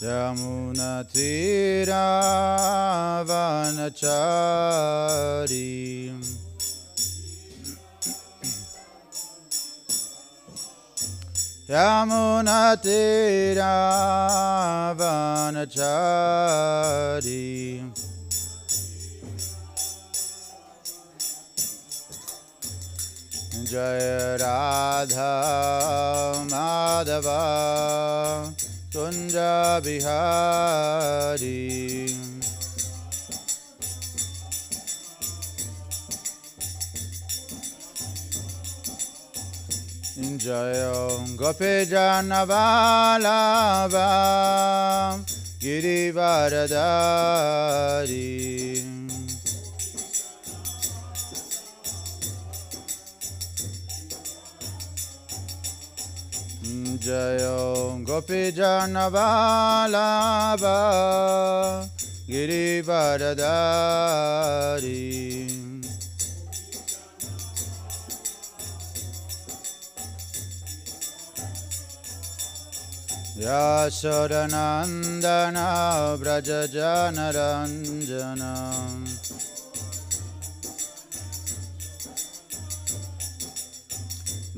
Yamunatiravanachari Yamunatiravanachari Jaya Radha Madhava Kunja Bihari Jaya Gopi Janavalava Girivaradari Jaya Gopi Janavalava Girivaradari Yashodanandana Brajajanaranjana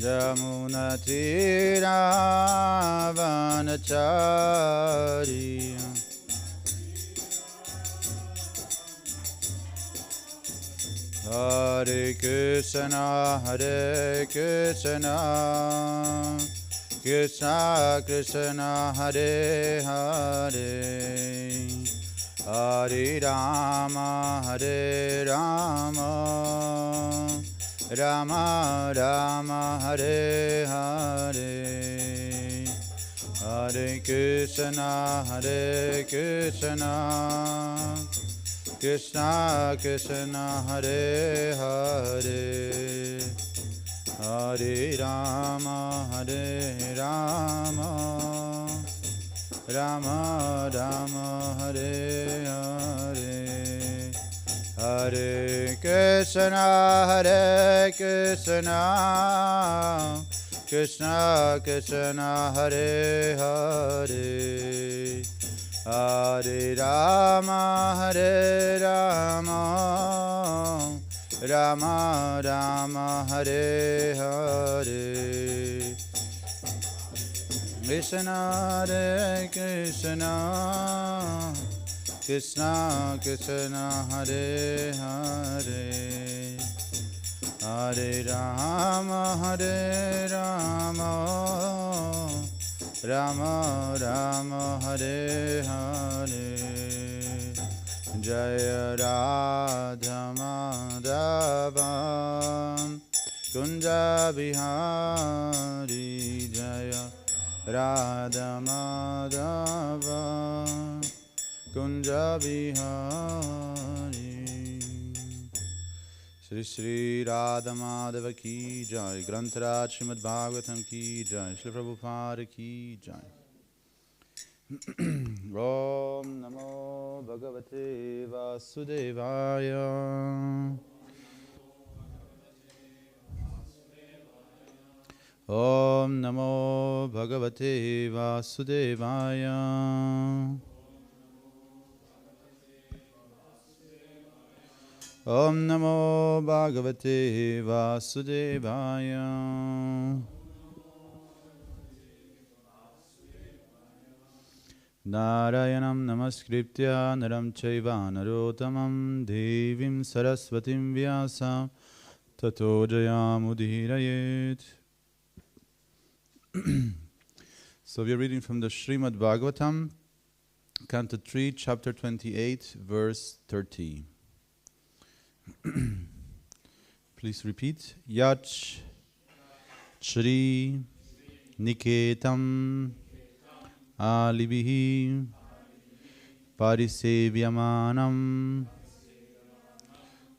Yamunatiravanachari Hare Krishna Krishna Krishna Hare Hare Hare Rama Rama Rama Hare Hare Hare Krishna Krishna Krishna Hare Hare Hare Rama Rama Rama Hare Hare Hare Krishna Krishna Krishna Hare Hare Hare Rama Rama Rama Hare Hare Krishna Krishna Krishna Krishna Hare Hare Hare Rama Rama Rama Hare Hare Jaya Radha Madhava Kunja Bihari Jaya Radha Madhava Kunja Bihari Shri Shri Radha Madhava Ki Jai Grantaraj Srimad Bhagavatam Ki Jai Shri Prabhupada Ki Jai Om Namo Bhagavate Vasudevaya Om Namo Bhagavate Vasudevaya Om Namo Bhagavate Vasudevaya Narayanam Namaskritya Naram Chaiva Narottamam Devim Saraswatim Vyasa Tato Jayamudhirayet. So we are reading from the Srimad Bhagavatam, Canto 3, Chapter 28, Verse 30. Please repeat. Yach Shri Niketam Alibihi Parisevyamanam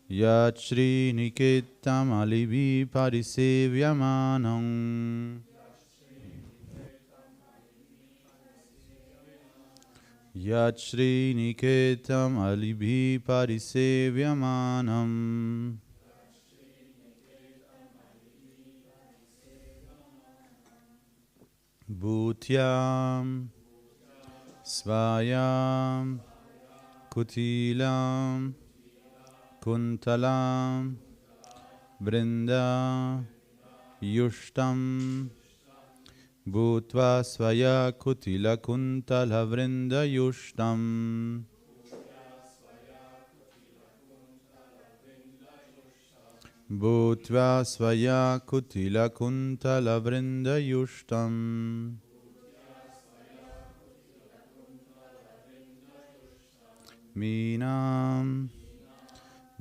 Yat Shri Niketam Alibihi Parisevyamanam Yat Shri Niketam Alibihi Parisevyamanam Bhutyam Svayam Kutilam Kuntalam Vrinda Yushtam Bhutva Svaya Kutila Kuntala Vrinda Yushtam Bhutva Svaya Kutila Kuntala Vrinda Yushtam Minam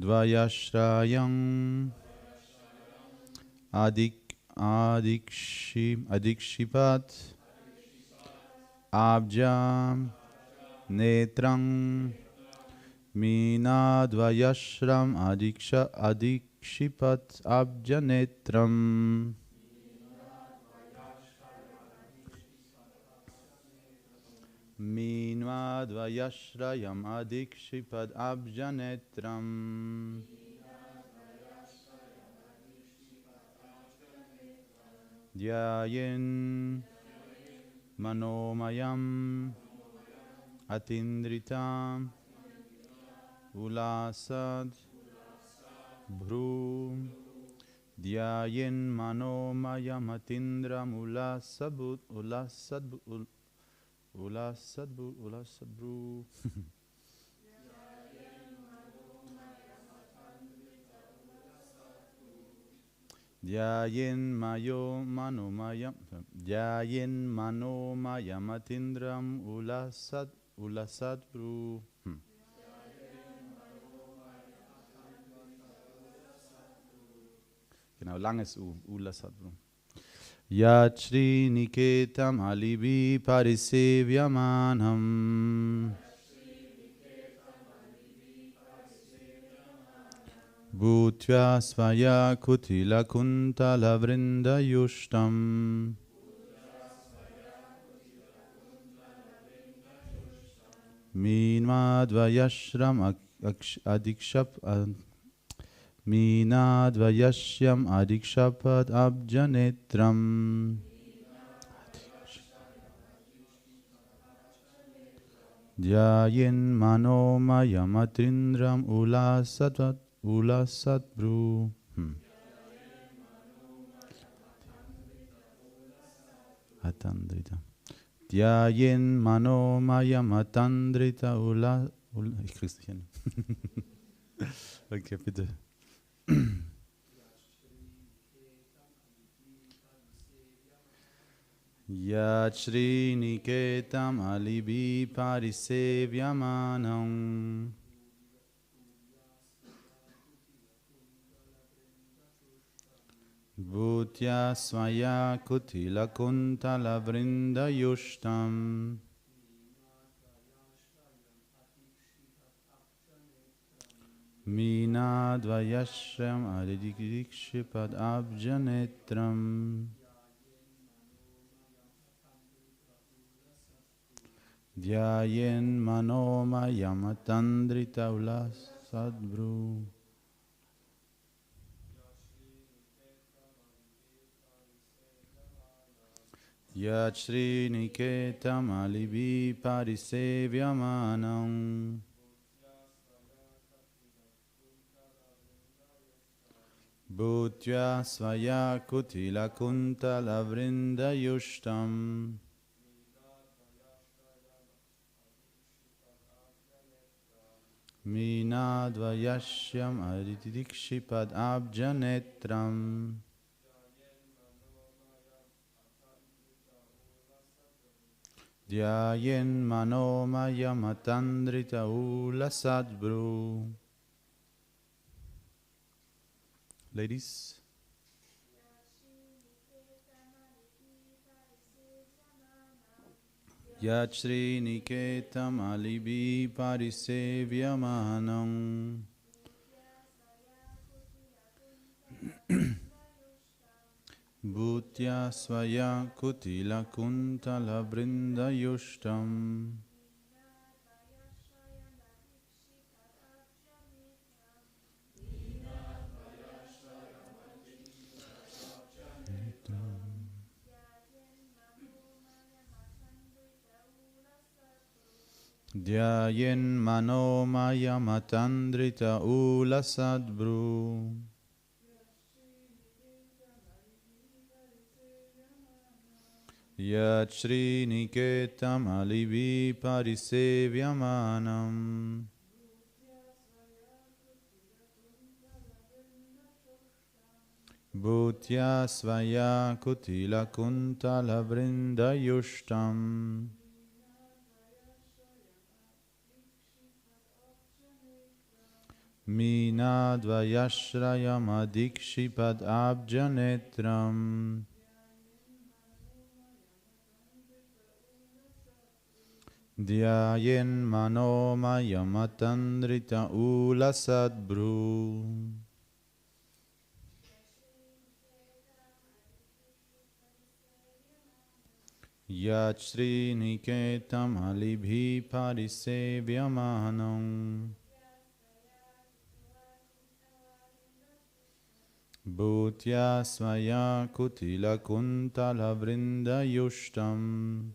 Dvayashrayam Adikshipat Abjam Netrang Minadvayashram Adikshipat Abjanetram Minadvayashrayam Adikshipat Abjanetram Dhyayen Manomayam Atindritam Ulasad Bhru Dhyayen Manomayam Atindram Ulasad Bhru Dhyayen Manomayam Atindram Ulasad Bhru Genau, langes U, Ulasatbru. Yat Shri Niketam Alibi Parisevyamanam Bhutya Svaya Kutila Kuntala Vrinda Yushtam Minmadvayashram Minadvayashyam Adikshapat Abjanetram Dhyayen Manomayam Atrindram Ulasatbru Atandrita Dhyayen Manomayam Atandrita Ich krieg's nicht hin. Okay, bitte. Yat Shri Niketam Alibi Parisevyamanam Bhutya Svaya Kutila Kuntala Vrinda Yushtam Minadvayashram Adikshipat Abjanetram Dhyayen Manomayam Atandrita Ulasadbru Yat Shri Niketam Alibi Parisevyamanam Bhutya Svaya Kutila Kuntala Vrinda Yushtam Minadvayashyam Adikshipat Abjanetram Dhyayen Manomayam Atandrita Ulasadbru. Ladies. Yat Shri Niketam Alibi Parisevyamanam Bhutya Svaya Kutila Kuntala Vrinda Yushtam Dhyayen manomaya matandrita ulasadbru. Yat Sriniketam alivi parisevyamanam. Bhutya svaya kutila kuntala vrinda yushtam. Minadvayashrayam adikshipad abjanetram. Dhyayen manomayamatanrita ulasadbru. Yat Sriniketam alibhi parisevyamanam. Bhutya svaya kutila kuntala vrinda yushtam.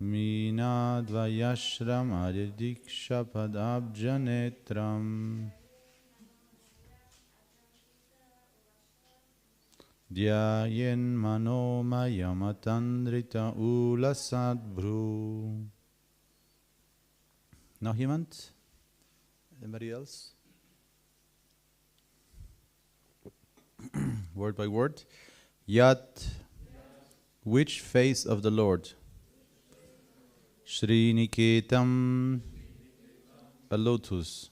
Minadvayashram adikshapad abjanetram. Dhyayen manomayamatanrita ulasadbru. Noch jemand? Anybody else? Word by word. Yat, which face of the Lord? Sriniketam, a lotus.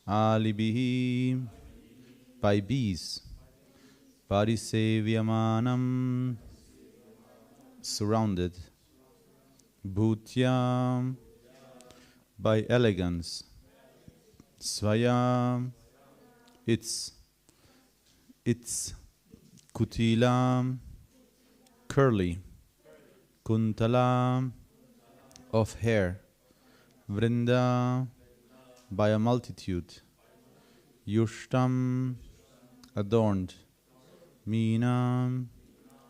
Alibihi, by bees. Parisevyamanam, surrounded. Bhutya, by elegance. Svaya, its. Kutila, curly. Kuntala, of hair. Vrinda, by a multitude. Yushtam, adorned. Meena,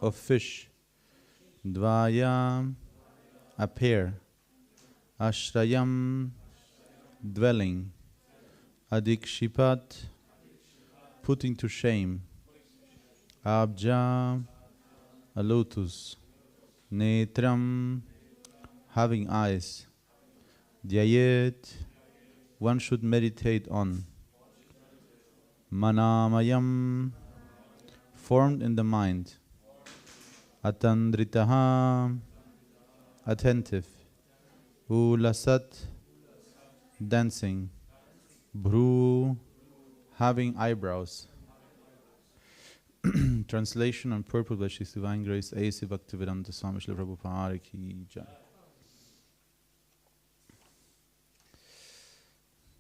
of fish. Dvaya, a pair. Ashrayam, dwelling. Adikshipat, putting to shame. Abja, a lotus. Netram, having eyes. Dhyayet, one should meditate on. Manamayam, formed in the mind. Atandritaha, attentive. Ulasat, dancing. Bhru, having eyebrows. Translation and purport by His Divine Grace A.C. Bhaktivedanta Swami Srila Prabhupada Ki Jai.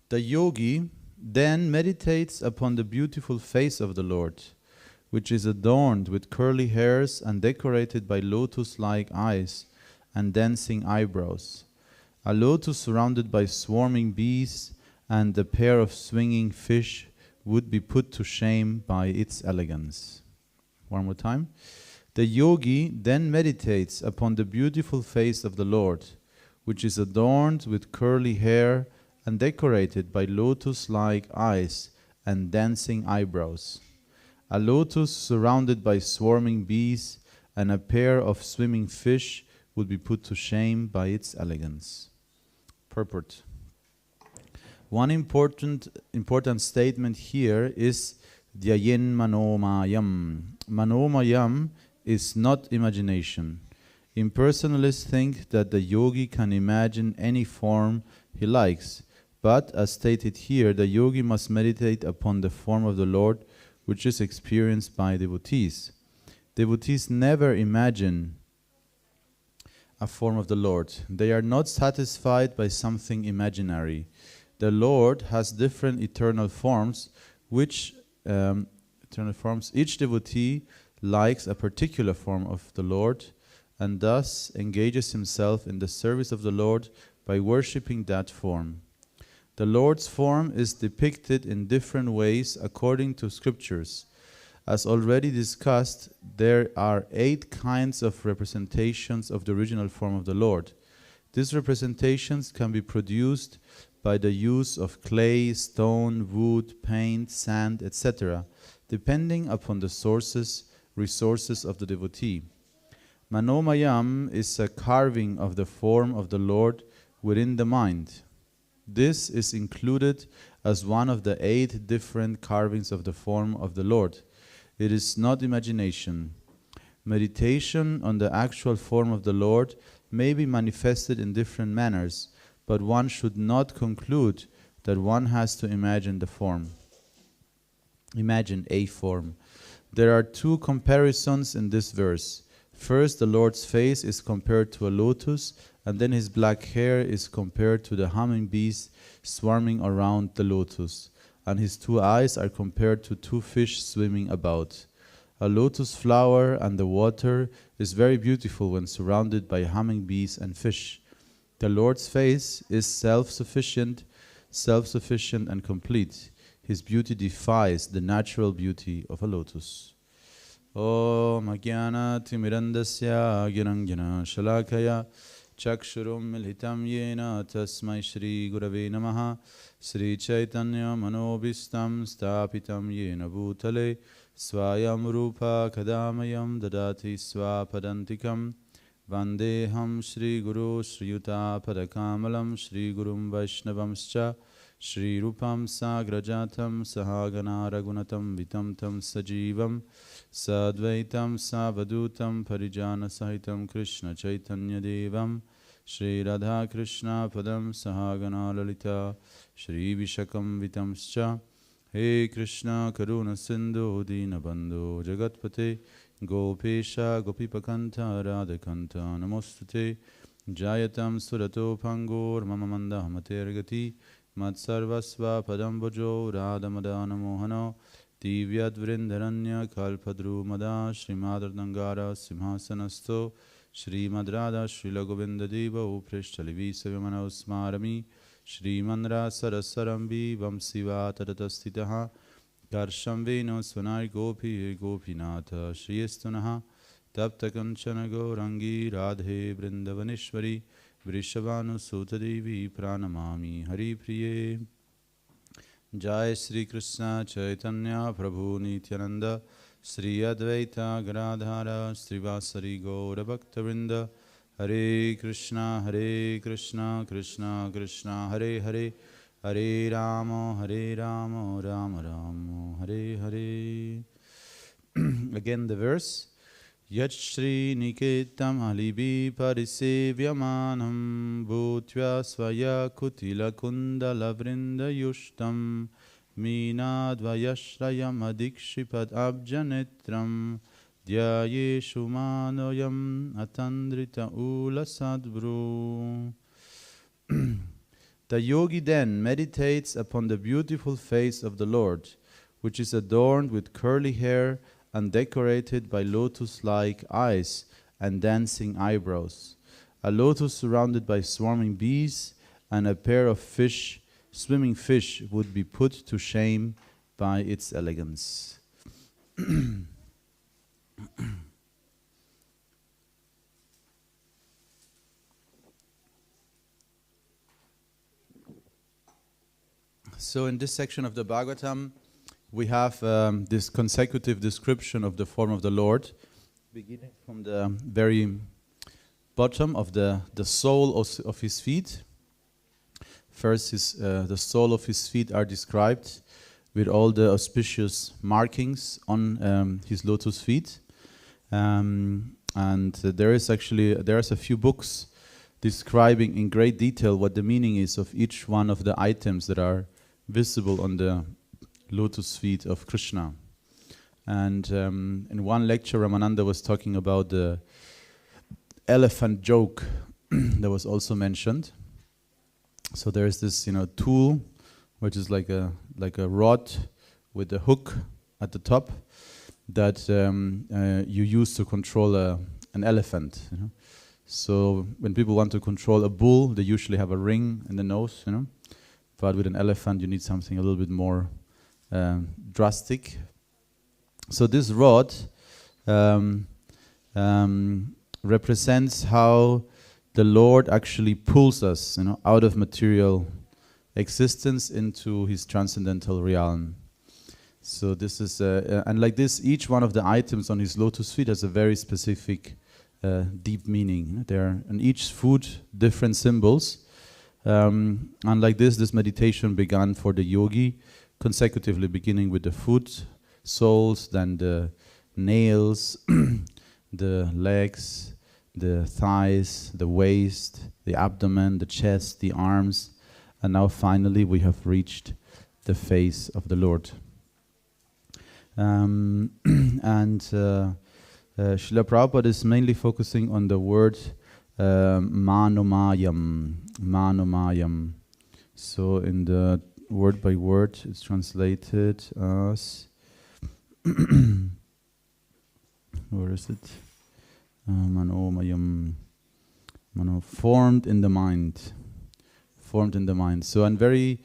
The yogi then meditates upon the beautiful face of the Lord, which is adorned with curly hairs and decorated by lotus-like eyes and dancing eyebrows. A lotus surrounded by swarming bees and a pair of swinging fish would be put to shame by its elegance. One more time. The yogi then meditates upon the beautiful face of the Lord, which is adorned with curly hair and decorated by lotus-like eyes and dancing eyebrows. A lotus surrounded by swarming bees and a pair of swimming fish would be put to shame by its elegance. Purport. One important statement here is Dhyayen manomayam. Manomayam is not imagination. Impersonalists think that the yogi can imagine any form he likes, but as stated here, the yogi must meditate upon the form of the Lord, which is experienced by devotees. Devotees never imagine a form of the Lord. They are not satisfied by something imaginary. The Lord has different eternal forms, each devotee likes a particular form of the Lord and thus engages himself in the service of the Lord by worshipping that form. The Lord's form is depicted in different ways according to scriptures. As already discussed, there are 8 kinds of representations of the original form of the Lord. These representations can be produced by the use of clay, stone, wood, paint, sand, etc., depending upon the resources of the devotee. Manomayam is a carving of the form of the Lord within the mind. This is included as one of the 8 different carvings of the form of the Lord. It is not imagination. Meditation on the actual form of the Lord may be manifested in different manners, but one should not conclude that one has to imagine the form. Imagine a form. There are 2 comparisons in this verse. First, the Lord's face is compared to a lotus, and then his black hair is compared to the humming bees swarming around the lotus, and his 2 eyes are compared to 2 fish swimming about. A lotus flower and the water is very beautiful when surrounded by humming bees and fish. The Lord's face is self-sufficient and complete. His beauty defies the natural beauty of a lotus. Om Ajnana Timirandasya Gyananjana Shalakaya Chakshurum Milhitam Yena Tasmai Shri Gurave Namaha Sri Chaitanya Manobhistam Stapitam Yena Bhutale Swayam Rupa Kadamayam Dadati Swapadantikam Vandeham Shri Guru Shri Yuta Padakamalam Shri Gurum Vaishnavamscha Shri Rupam Sagrajatam Sahagana Ragunatam Vitam Tam Sajivam Sadvaitam Savadutam Parijana Sahitam Krishna Chaitanya Devam Shri Radha Krishna Padam Sahagana Lalita Shri Vishakam Vitamscha He Krishna Karuna Sindhu Dinabandhu Jagatpate Gopesha Gopipakanta Radhakanta Namostute Jayatam Surato Pangur Mamamanda Hamatergati Matsarvasva Padambojo Radhamadana Mohano Divyad Vrindaranya Kalpadru Mada Srimad Dangara Simhasanasto Srimad Radha Srila Govinda Deva Uprishchalivi Savimana Usmarami Srimandra Sarasarambi Vamsiva Tadatastitaha Karsham Veno Svanai Gopi Gopinatha Shriyastunaha Taptakanchana Gaurangi Radhe Vrindavanishwari Vrishabhanu Sutadevi Pranamami Hari Priye Jai Sri Krishna Chaitanya Prabhu Nityananda Sri Advaita Gadadhara Srivasari Gaura Bhaktavrinda Hare Krishna Krishna Krishna Hare Hare Hare Rama Rama Rama Hare Hare. Again the verse. Yat Shri Niketam Alibi Parisevyamanam Bhutya Svaya Kutila Kundala Vrinda Yushtam Minadvayashrayam Adikshipad Abjanetram Dhyayeshu Manoyam Atandrita Ula Sadvru. The yogi then meditates upon the beautiful face of the Lord, which is adorned with curly hair and decorated by lotus-like eyes and dancing eyebrows. A lotus surrounded by swarming bees and a pair of swimming fish would be put to shame by its elegance. So in this section of the Bhagavatam, we have this consecutive description of the form of the Lord, beginning from the very bottom of the sole of his feet. First, the sole of his feet are described with all the auspicious markings on his lotus feet. And there is a few books describing in great detail what the meaning is of each one of the items that are visible on the lotus feet of Krishna. And in one lecture, Ramananda was talking about the elephant joke that was also mentioned. So there's this, tool, which is like a rod with a hook at the top that you use to control an elephant. So when people want to control a bull, they usually have a ring in the nose, But with an elephant, you need something a little bit more drastic. So this rod represents how the Lord actually pulls us, out of material existence into His transcendental realm. So this is, and like this, each one of the items on His lotus feet has a very specific, deep meaning. There are on each foot different symbols. And like this meditation began for the yogi, consecutively beginning with the foot, soles, then the nails, the legs, the thighs, the waist, the abdomen, the chest, the arms, and now finally we have reached the face of the Lord. And Srila Prabhupada is mainly focusing on the word Manomayam. So in the word by word, it's translated as where is it? Manomayam. Formed in the mind. Formed in the mind. So, and very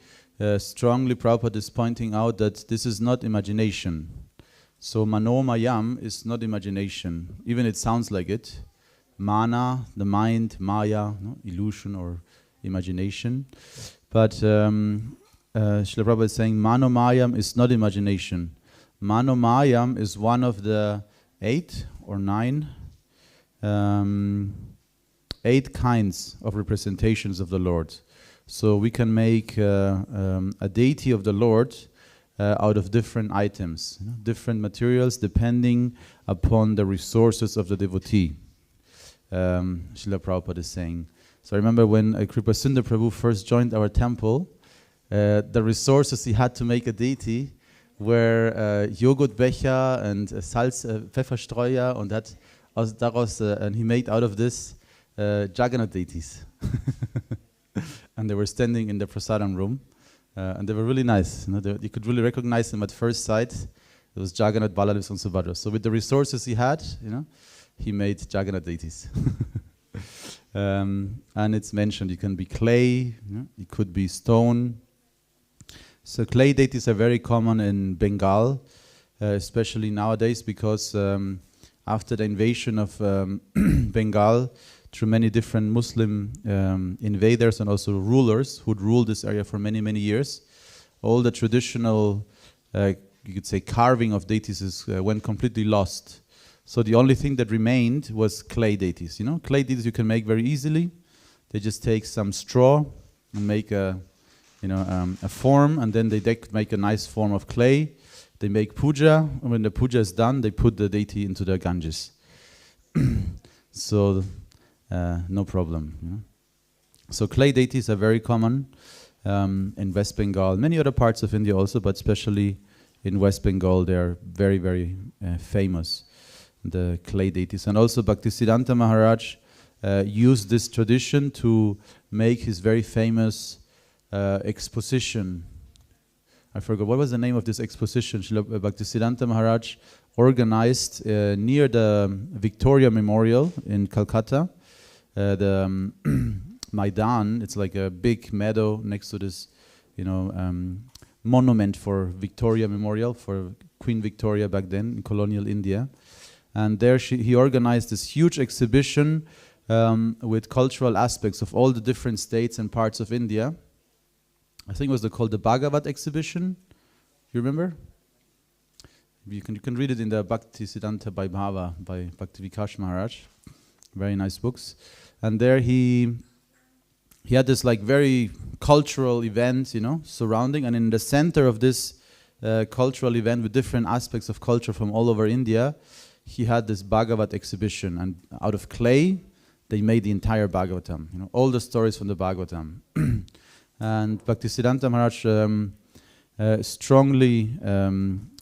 strongly Prabhupada is pointing out that this is not imagination. So, Manomayam is not imagination. Even it sounds like it. Mana, the mind, Maya, illusion or imagination. But Srila Prabhupada is saying Manomayam is not imagination. Manomayam is one of the 8 or 9 8 kinds of representations of the Lord. So we can make a deity of the Lord out of different items, different materials depending upon the resources of the devotee. Srila Prabhupada is saying. So I remember when Kripasundar Prabhu first joined our temple, the resources he had to make a deity were Joghurtbecher and Salz, Pfefferstreuer, und and he made out of this Jagannath deities. And they were standing in the prasadam room, and they were really nice. You could really recognize them at first sight. It was Jagannath, Baladev, and Subhadra. So with the resources he had, he made Jagannath deities. And it's mentioned you can be clay, it could be stone. So clay deities are very common in Bengal, especially nowadays because after the invasion of Bengal through many different Muslim invaders and also rulers who'd ruled this area for many, many years, all the traditional, you could say, carving of deities went completely lost. So the only thing that remained was clay deities. Clay deities you can make very easily. They just take some straw and make a form, and then they make a nice form of clay. They make puja, and when the puja is done, they put the deity into the Ganges. So no problem. So clay deities are very common in West Bengal, many other parts of India also, but especially in West Bengal, they are very, very famous, the clay deities. And also Bhaktisiddhanta Maharaj used this tradition to make his very famous exposition. I forgot, what was the name of this exposition? Bhaktisiddhanta Maharaj organized near the Victoria Memorial in Calcutta, the Maidan. It's like a big meadow next to this, monument for Victoria Memorial, for Queen Victoria back then in colonial India. And there he organized this huge exhibition with cultural aspects of all the different states and parts of India. I think it was called the Bhagavatam exhibition. You remember? You can read it in the Bhaktisiddhanta Vaibhava by Bhakti Vikash Maharaj. Very nice books. And there he had this like very cultural event, surrounding, and in the center of this cultural event with different aspects of culture from all over India, he had this Bhagavat exhibition, and out of clay, they made the entire Bhagavatam, all the stories from the Bhagavatam. And Bhaktisiddhanta Maharaj strongly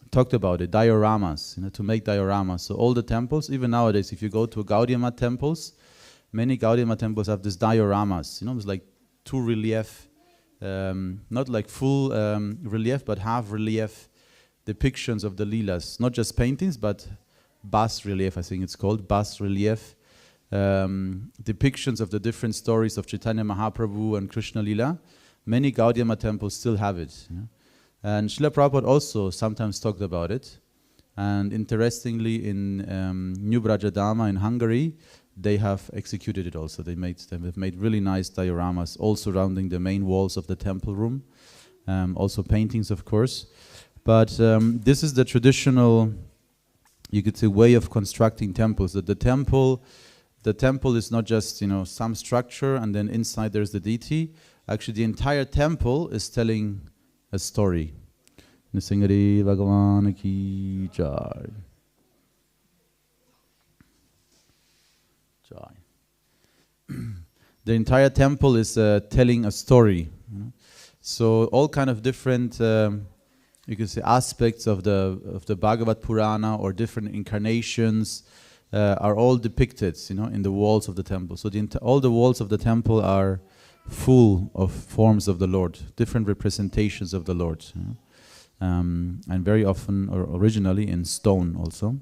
talked about it, dioramas, to make dioramas. So all the temples, even nowadays, if you go to Gaudiya Math temples, many Gaudiya Math temples have these dioramas. It's like 2 relief, not like full relief, but half relief depictions of the Leelas. Not just paintings, but bas relief, I think it's called, bas relief. Depictions of the different stories of Chaitanya Mahaprabhu and Krishna Leela. Many Gaudiya Math temples still have it. And Srila Prabhupada also sometimes talked about it. And interestingly, in New Brajadama in Hungary, they have executed it also. They've made really nice dioramas all surrounding the main walls of the temple room. Also paintings, of course. But this is the traditional, you could say, way of constructing temples. That the temple is not just, some structure and then inside there's the deity. Actually, the entire temple is telling a story. Nisingari Bhagavan ki jai. The entire temple is telling a story. So all kind of different, you could say, aspects of the Bhagavad Purana or different incarnations are all depicted, in the walls of the temple. So all the walls of the temple are full of forms of the Lord, different representations of the Lord, and very often, or originally, in stone also.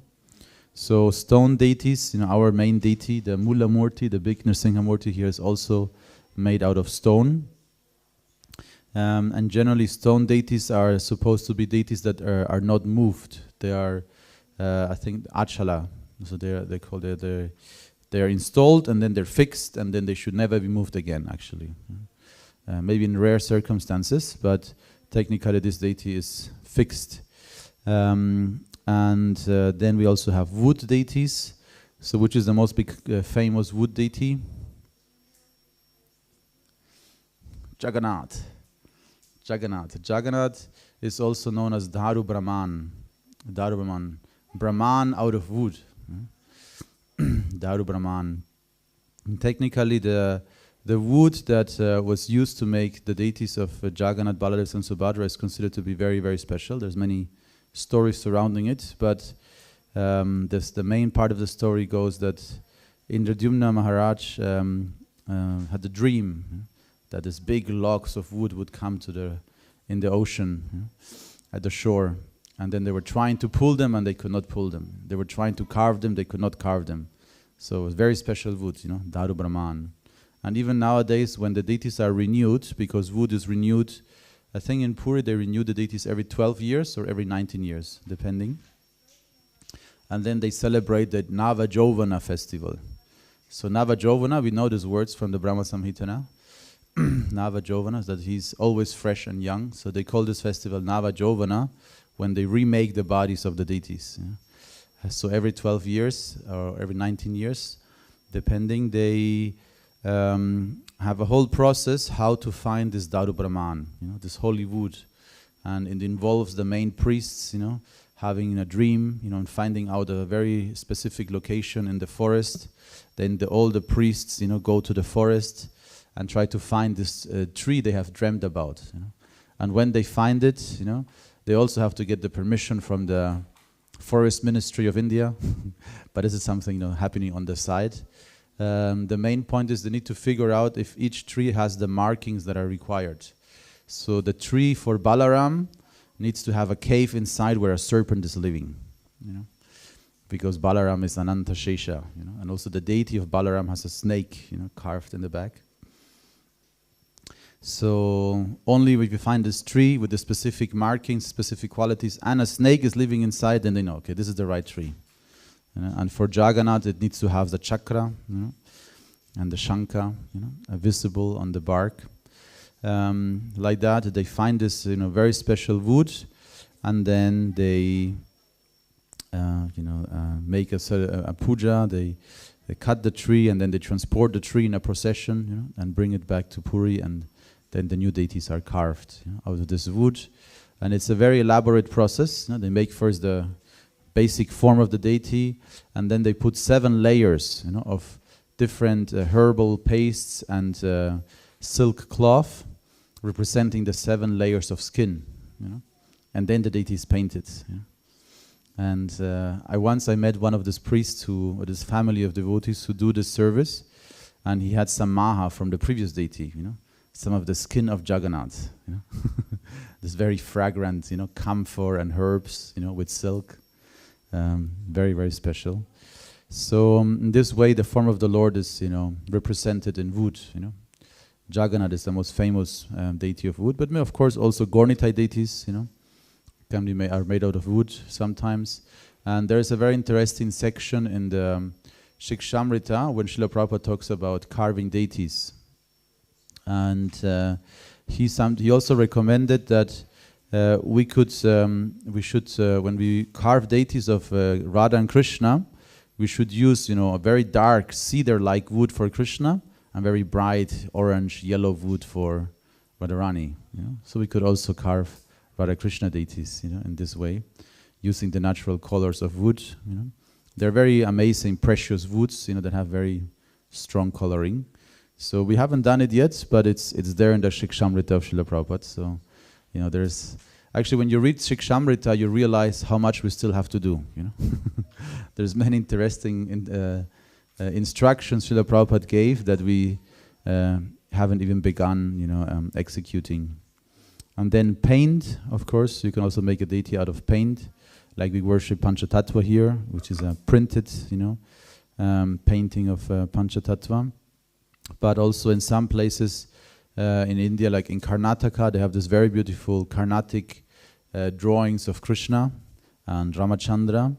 So stone deities, our main deity, the Mula Murti, the big Nrsimha Murti here, is also made out of stone. And generally stone deities are supposed to be deities that are not moved. They are, I think, achala. So they are installed and then they're fixed and then they should never be moved again, actually. Maybe in rare circumstances, but technically this deity is fixed. And then we also have wood deities. So which is the most famous wood deity? Jagannath. Jagannath is also known as Daru Brahman. Brahman out of wood. Daru Brahman. And technically the wood that was used to make the deities of Jagannath, Baladev and Subhadra is considered to be very, very special. There's many stories surrounding it, but the main part of the story goes that Indradyumna Maharaj had a dream that these big logs of wood would come in the ocean, at the shore. And then they were trying to pull them and they could not pull them. They were trying to carve them, they could not carve them. So it was very special wood, Daru Brahman. And even nowadays when the deities are renewed, because wood is renewed, I think in Puri they renew the deities every 12 years or every 19 years, depending. And then they celebrate the Nava Jovana festival. So Nava Jovana, we know these words from the Brahma Samhita now. Nava Jovana, that he's always fresh and young. So they call this festival Nava Jovana when they remake the bodies of the deities. So every 12 years or every 19 years, depending, they have a whole process how to find this Daru Brahman, this holy wood. And it involves the main priests, having a dream, and finding out a very specific location in the forest. Then all the priests, go to the forest and try to find this tree they have dreamt about. And when they find it, they also have to get the permission from the Forest Ministry of India. But this is something happening on the side. The main point is they need to figure out if each tree has the markings that are required. So the tree for Balaram needs to have a cave inside where a serpent is living, because Balaram is Ananta Shesha, and also the deity of Balaram has a snake, carved in the back. So only if you find this tree with the specific markings, specific qualities, and a snake is living inside, then they know, okay, this is the right tree. And for Jagannath, it needs to have the chakra, and the shankha, visible on the bark. Like that, they find this, very special wood, and then they, make a puja. They cut the tree, and then they transport the tree in a procession, and bring it back to Puri, and then the new deities are carved out of this wood. And it's a very elaborate process. They make first the basic form of the deity, and then they put 7 layers, of different herbal pastes and silk cloth, representing the 7 layers of skin, and then the deity is painted. And I met one of these priests or this family of devotees who do this service, and he had some maha from the previous deity, some of the skin of Jagannath, this very fragrant, camphor and herbs, with silk, very, very special. So in this way, the form of the Lord is, represented in wood, Jagannath is the most famous deity of wood, but of course also Gornitai deities, are made out of wood sometimes. And there is a very interesting section in the Shikshamrita when Srila Prabhupada talks about carving deities. And he also recommended that we should, when we carve deities of Radha and Krishna, we should use, a very dark cedar-like wood for Krishna and very bright orange, yellow wood for Radharani. So we could also carve Radha Krishna deities, in this way, using the natural colors of wood. They're very amazing, precious woods, that have very strong coloring. So we haven't done it yet, but it's there in the Shikshamrita of Srila Prabhupada. So, there's actually, when you read Shikshamrita, you realize how much we still have to do. There's many interesting instructions Srila Prabhupada gave that we haven't even begun, executing. And then paint, of course, you can also make a deity out of paint, like we worship Panchatattva here, which is a printed, painting of Panchatattva. But also in some places in India, like in Karnataka, they have this very beautiful Carnatic drawings of Krishna and Ramachandra.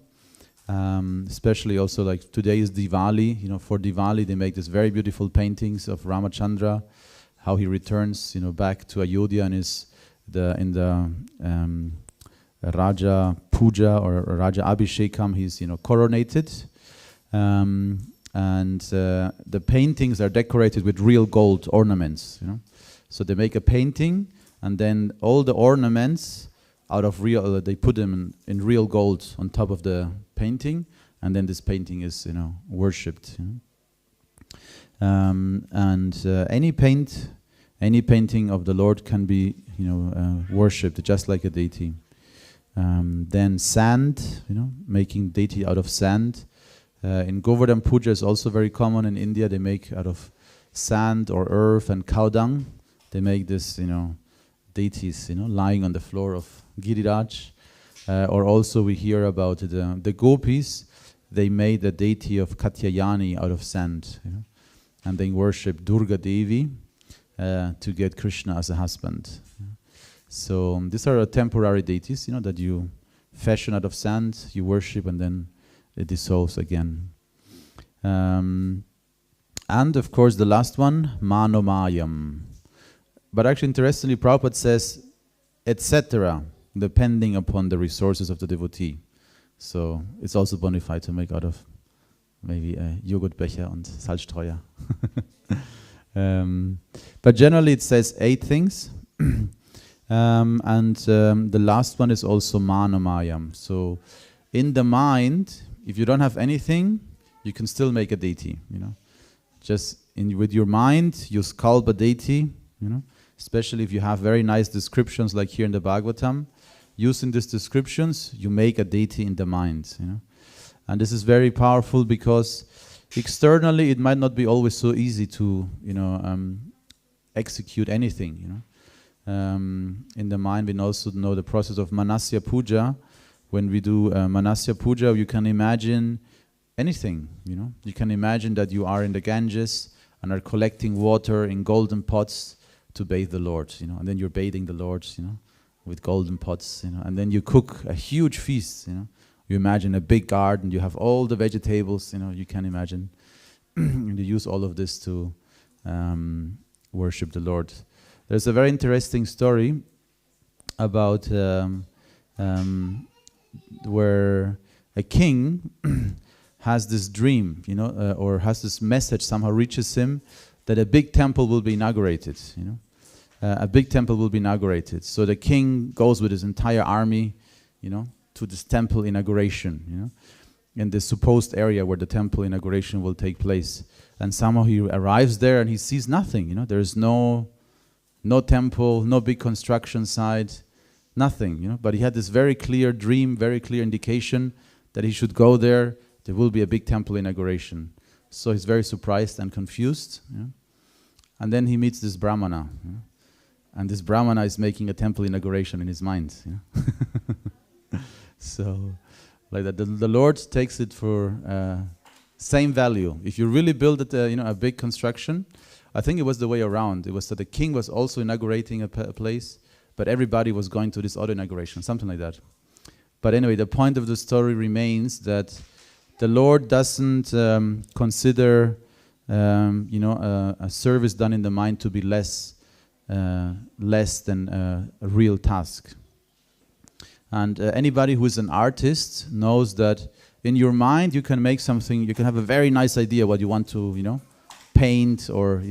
Especially also, like today is Diwali. For Diwali they make these very beautiful paintings of Ramachandra, how he returns, back to Ayodhya and is in the Raja Puja or Raja Abhishekam. He's coronated. And the paintings are decorated with real gold ornaments, So they make a painting, and then all the ornaments out of real, they put them in real gold on top of the painting, and then this painting is, worshipped. Any painting of the Lord can be, worshipped just like a deity. Then sand, making deity out of sand. In Govardhan Puja is also very common in India. They make out of sand or earth and cow dung. They make this, deities, lying on the floor of Giriraj. Or also we hear about the gopis. They made a deity of Katyayani out of sand, and they worship Durga Devi to get Krishna as a husband. So these are temporary deities, that you fashion out of sand, you worship, and then it dissolves again. And of course the last one, Manomayam. But actually interestingly, Prabhupada says, etc., depending upon the resources of the devotee. So it's also bona fide to make out of maybe a Joghurtbecher and Salzstreuer. But generally it says 8 things. The last one is also Manomayam. So in the mind, if you don't have anything, you can still make a deity, Just with your mind, you sculpt a deity, Especially if you have very nice descriptions like here in the Bhagavatam. Using these descriptions, you make a deity in the mind, And this is very powerful because externally it might not be always so easy to, execute anything, In the mind, we also know the process of Manasya Puja. When we do Manasya Puja, you can imagine anything, You can imagine that you are in the Ganges and are collecting water in golden pots to bathe the Lord, And then you're bathing the Lord, with golden pots, And then you cook a huge feast, You imagine a big garden, you have all the vegetables, You can imagine. And you use all of this to worship the Lord. There's a very interesting story about where a king has this dream, or has this message somehow reaches him that a big temple will be inaugurated, a big temple will be inaugurated. So the king goes with his entire army, to this temple inauguration, in the supposed area where the temple inauguration will take place. And somehow he arrives there and he sees nothing, There is no temple, no big construction site, nothing, But he had this very clear dream, very clear indication that he should go there. There will be a big temple inauguration. So he's very surprised and confused. And then he meets this Brahmana. And this Brahmana is making a temple inauguration in his mind. So, like that, the Lord takes it for same value. If you really build it, a big construction, I think it was the way around. It was that the king was also inaugurating a place, but everybody was going to this auto inauguration, something like that. But anyway, the point of the story remains that the Lord doesn't consider a service done in the mind to be less than a real task. And anybody who is an artist knows that in your mind you can make something, you can have a very nice idea what you want to, paint, or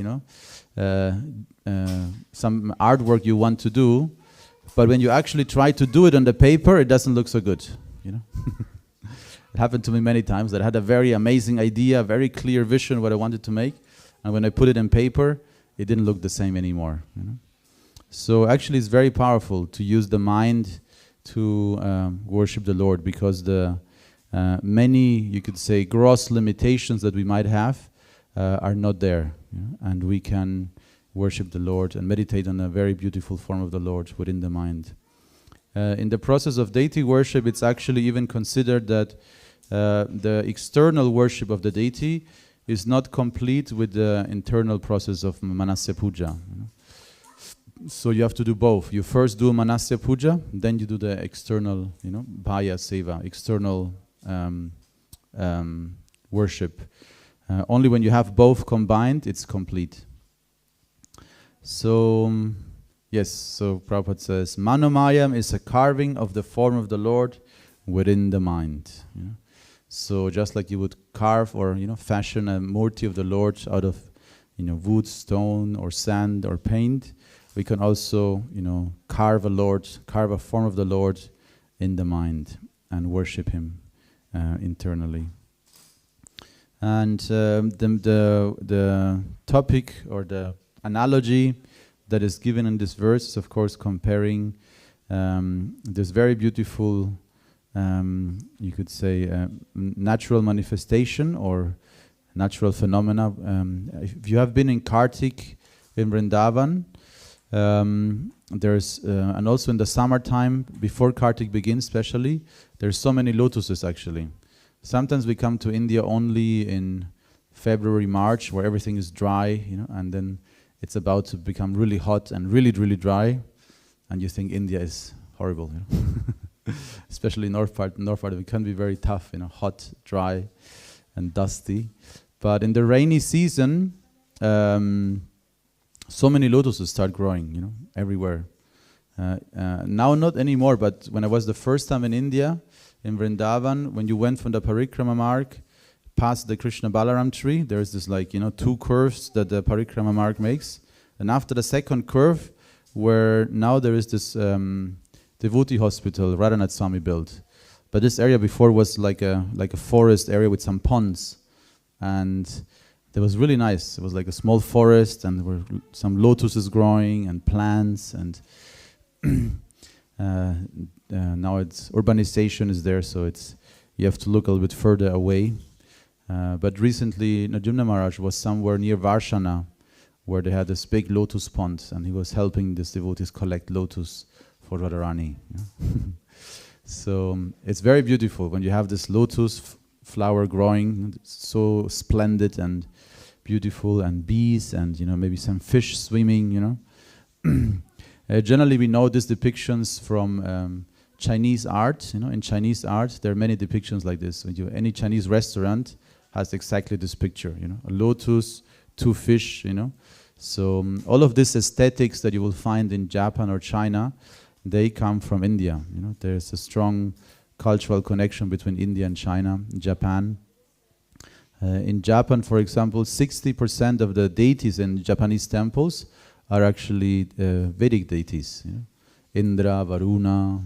some artwork you want to do, but when you actually try to do it on the paper, it doesn't look so good. It happened to me many times that I had a very amazing idea, a very clear vision what I wanted to make, and when I put it in paper, it didn't look the same anymore. So actually it's very powerful to use the mind to worship the Lord, because the many, you could say, gross limitations that we might have are not there, and we can worship the Lord and meditate on a very beautiful form of the Lord within the mind. In the process of deity worship, it's actually even considered that the external worship of the deity is not complete with the internal process of Manasya Puja. So you have to do both. You first do Manasya Puja, then you do the external, Bhaya Seva, external worship. Only when you have both combined, it's complete. So, yes, so Prabhupada says, Manomayam is a carving of the form of the Lord within the mind. So just like you would carve or fashion a murti of the Lord out of wood, stone, or sand, or paint, we can also carve a form of the Lord in the mind and worship Him internally. And the topic or the analogy that is given in this verse is, of course, comparing this very beautiful, you could say, natural manifestation or natural phenomena. If you have been in Kartik in Vrindavan, there's and also in the summertime before Kartik begins, especially, there's so many lotuses actually. Sometimes we come to India only in February, March, where everything is dry, and then it's about to become really hot and really, really dry, and you think India is horrible, especially north part of it can be very tough, hot, dry, and dusty. But in the rainy season, so many lotuses start growing, everywhere. Now not anymore, but when I was the first time in India, in Vrindavan, when you went from the Parikrama mark past the Krishna Balaram tree, there's this 2 curves that the Parikrama mark makes. And after the second curve, where now there is this devotee hospital Radhanath Swami built. But this area before was like a forest area with some ponds. And it was really nice. It was like a small forest, and there were some lotuses growing and plants, and now it's urbanization is there, so you have to look a little bit further away. But recently, Najumna Maharaj was somewhere near Varshana, where they had this big lotus pond, and he was helping these devotees collect lotus for Radharani. So it's very beautiful when you have this lotus flower growing, so splendid and beautiful, and bees, and maybe some fish swimming. Generally, we know these depictions from Chinese art. In Chinese art, there are many depictions like this. Any Chinese restaurant has exactly this picture. A lotus, 2 fish. So all of these aesthetics that you will find in Japan or China, they come from India. There's a strong cultural connection between India and China, Japan. In Japan, for example, 60% of the deities in Japanese temples are actually Vedic deities. Indra, Varuna,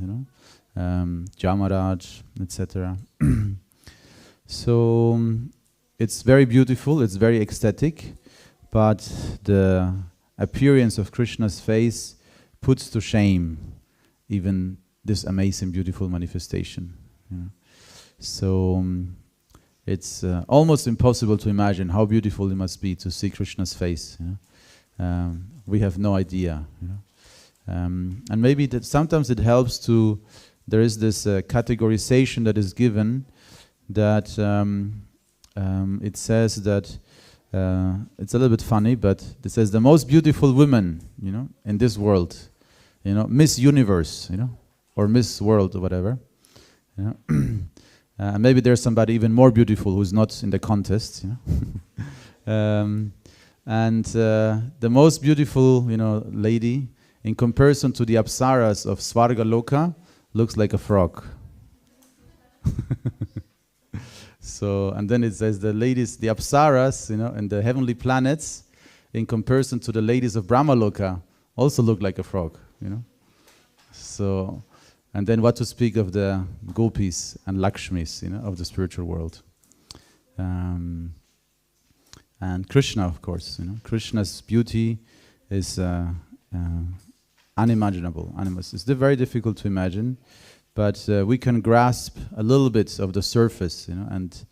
Jamaraj, etc. So it's very beautiful, it's very ecstatic, but the appearance of Krishna's face puts to shame even this amazing, beautiful manifestation. So it's almost impossible to imagine how beautiful it must be to see Krishna's face. We have no idea. And maybe that sometimes it helps to, there is this categorization that is given that it says that, it's a little bit funny, but it says the most beautiful women, in this world, Miss Universe, or Miss World or whatever. Maybe there's somebody even more beautiful who's not in the contest. And the most beautiful, lady, in comparison to the Apsaras of Svarga Loka, looks like a frog. So, and then it says the ladies, the Apsaras, and the heavenly planets, in comparison to the ladies of Brahmaloka, also look like a frog, So, and then what to speak of the gopis and Lakshmis, of the spiritual world. And Krishna, of course, Krishna's beauty is unimaginable. It's very difficult to imagine, but we can grasp a little bit of the surface, and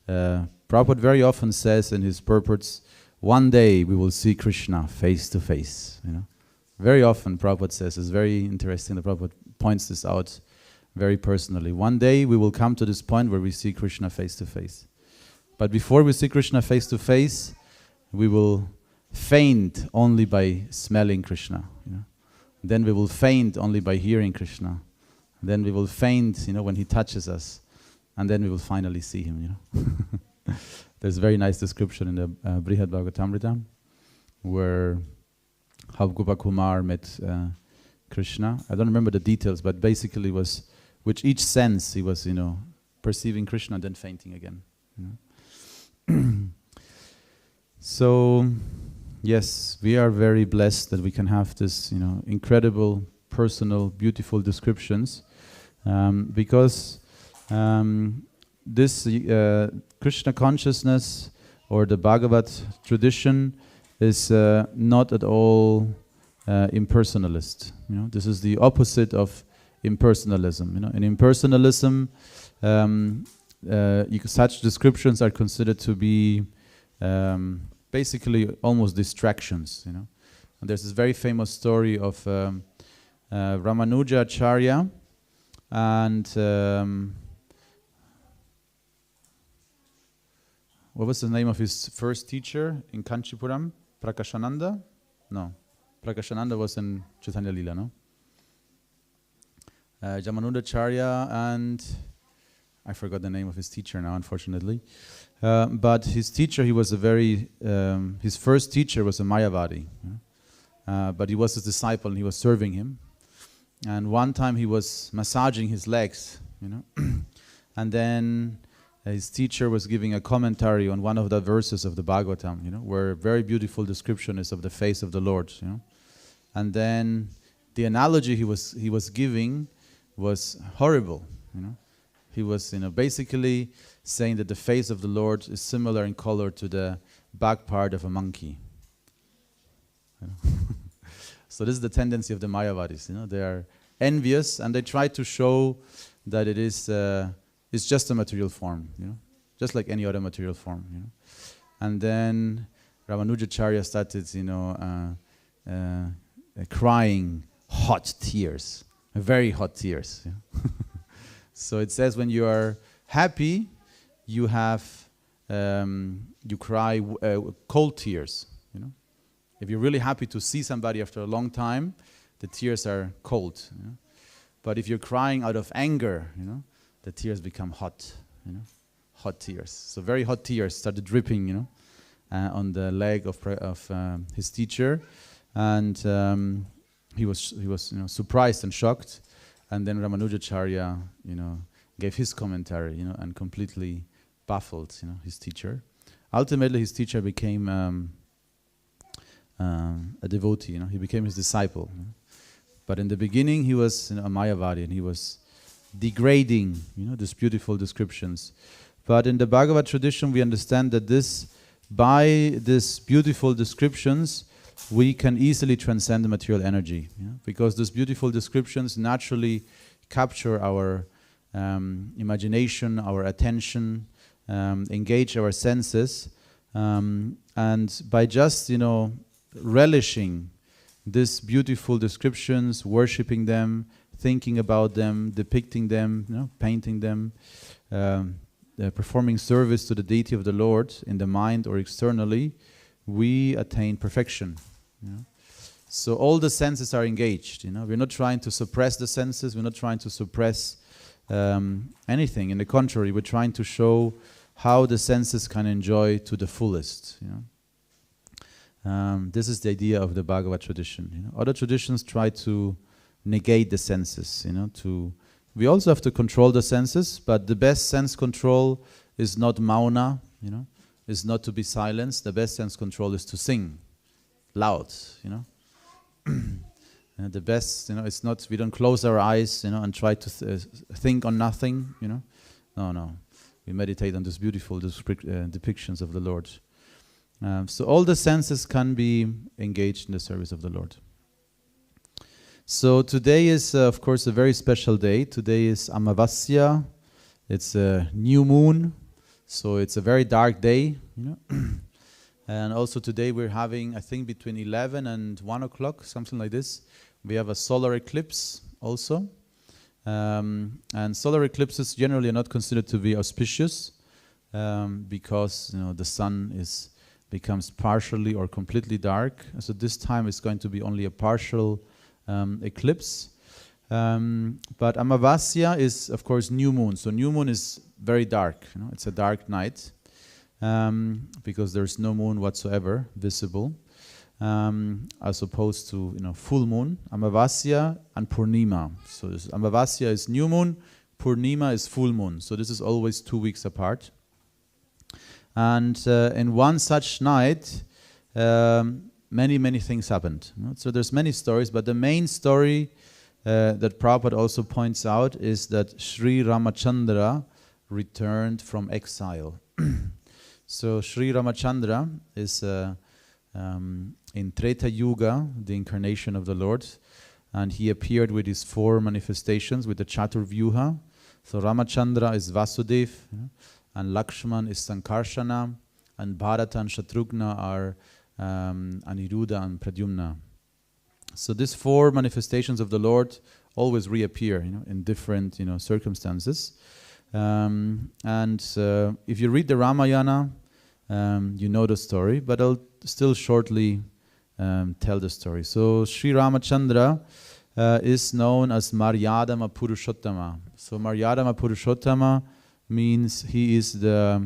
Prabhupada very often says in his purports, one day we will see Krishna face to face, Very often Prabhupada says, it's very interesting that Prabhupada points this out very personally. One day we will come to this point where we see Krishna face to face. But before we see Krishna face to face, we will faint only by smelling Krishna. Then we will faint only by hearing Krishna. Then we will faint, when he touches us, and then we will finally see him. There's a very nice description in the Brihad Bhagavatamrita, where how Gopakumar met Krishna. I don't remember the details, but basically was with each sense he was, perceiving Krishna and then fainting again. So, yes, we are very blessed that we can have this, incredible, personal, beautiful descriptions, because this Krishna consciousness or the Bhagavat tradition is not at all impersonalist. This is the opposite of impersonalism. In impersonalism, such descriptions are considered to be basically almost distractions. And there's this very famous story of Ramanuja Acharya and what was the name of his first teacher in Kanchipuram? Prakashananda? No. Prakashananda was in Chaitanya Lila, no? Ramanuja Acharya and I forgot the name of his teacher now, unfortunately. But his teacher, he was his first teacher was a Mayavadi. But he was his disciple and he was serving him. And one time he was massaging his legs, and then his teacher was giving a commentary on one of the verses of the Bhagavatam, where a very beautiful description is of the face of the Lord, And then the analogy he was giving was horrible, He was, basically saying that the face of the Lord is similar in color to the back part of a monkey. So this is the tendency of the Mayavadis. They are envious and they try to show that it is it's just a material form, just like any other material form. And then Ramanujacharya started, crying hot tears, very hot tears. So it says when you are happy, you have you cry cold tears. If you're really happy to see somebody after a long time, the tears are cold. But if you're crying out of anger, the tears become hot. Hot tears. So very hot tears started dripping, on the leg of his teacher, and he was surprised and shocked. And then Ramanujacharya, gave his commentary, and completely baffled, his teacher. Ultimately, his teacher became a devotee, he became his disciple. But in the beginning, he was a Mayavadi, and he was degrading, these beautiful descriptions. But in the Bhagavad tradition, we understand that by these beautiful descriptions, we can easily transcend the material energy, because these beautiful descriptions naturally capture our imagination, our attention, engage our senses, and by just relishing these beautiful descriptions, worshipping them, thinking about them, depicting them, painting them, performing service to the deity of the Lord in the mind or externally, we attain perfection. So all the senses are engaged. We're not trying to suppress the senses. We're not trying to suppress anything. In the contrary, we're trying to show how the senses can enjoy to the fullest. This is the idea of the Bhagavad tradition. Other traditions try to negate the senses. We also have to control the senses, but the best sense control is not mauna. Is not to be silenced. The best sense control is to sing loud. The best, it's not. We don't close our eyes, and try to think on nothing. No. We meditate on these beautiful depictions of the Lord. So all the senses can be engaged in the service of the Lord. So today is, of course, a very special day. Today is Amavasya. It's a new moon, so it's a very dark day. And also today we're having, I think, between 11 and 1 o'clock, something like this. We have a solar eclipse also. And solar eclipses generally are not considered to be auspicious because the sun becomes partially or completely dark. So this time it's going to be only a partial eclipse. But Amavasya is, of course, new moon. So new moon is very dark. It's a dark night because there's no moon whatsoever visible. As opposed to full moon, Amavasya and Purnima. So Amavasya is new moon, Purnima is full moon. So this is always 2 weeks apart. And in one such night, many things happened. So there's many stories, but the main story that Prabhupada also points out is that Sri Ramachandra returned from exile. So Sri Ramachandra is in Treta Yuga, the incarnation of the Lord, and he appeared with his 4 manifestations, with the Chaturvyuha. So Ramachandra is Vasudev, and Lakshman is Sankarshana, and Bharata and Shatrughna are Aniruddha and Pradyumna. So these 4 manifestations of the Lord always reappear, in different, circumstances. And if you read the Ramayana, you know the story, but I'll still shortly tell the story. So Sri Ramachandra is known as Maryadama Purushottama. So Maryadama Purushottama means he is the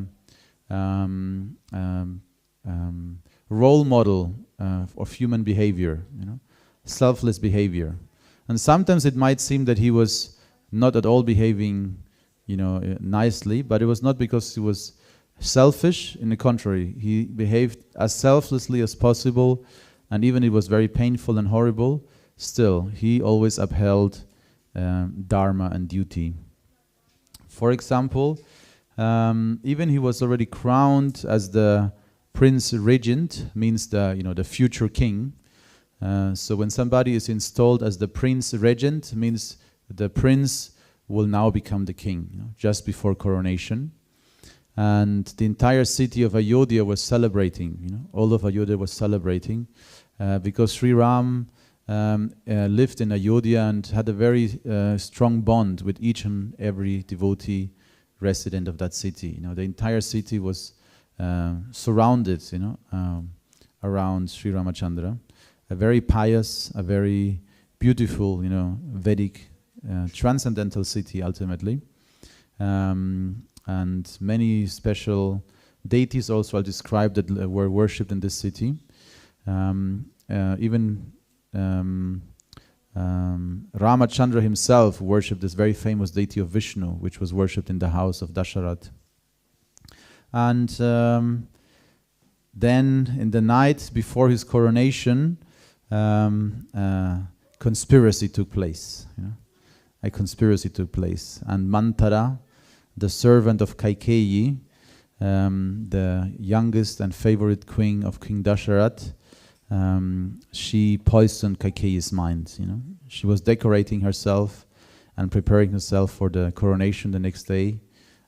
role model of human behavior, selfless behavior. And sometimes it might seem that he was not at all behaving, nicely, but it was not because he was selfish. In the contrary, he behaved as selflessly as possible, and even it was very painful and horrible, still he always upheld dharma and duty. For example, even he was already crowned as the Prince Regent, means the future king. So when somebody is installed as the Prince Regent, means the prince will now become the king, just before coronation. And the entire city of Ayodhya was celebrating, all of Ayodhya was celebrating because Sri Ram lived in Ayodhya and had a very strong bond with each and every devotee resident of that city. The entire city was surrounded, around Sri Ramachandra. A very pious, a very beautiful, Vedic, transcendental city ultimately. And many special deities also are described that were worshipped in this city. Even Ramachandra himself worshipped this very famous deity of Vishnu, which was worshipped in the house of Dasharat. And then in the night before his coronation, conspiracy took place. A conspiracy took place. And Mantara, the servant of Kaikeyi, the youngest and favorite queen of King Dasharat, she poisoned Kaikeyi's mind. She was decorating herself and preparing herself for the coronation the next day,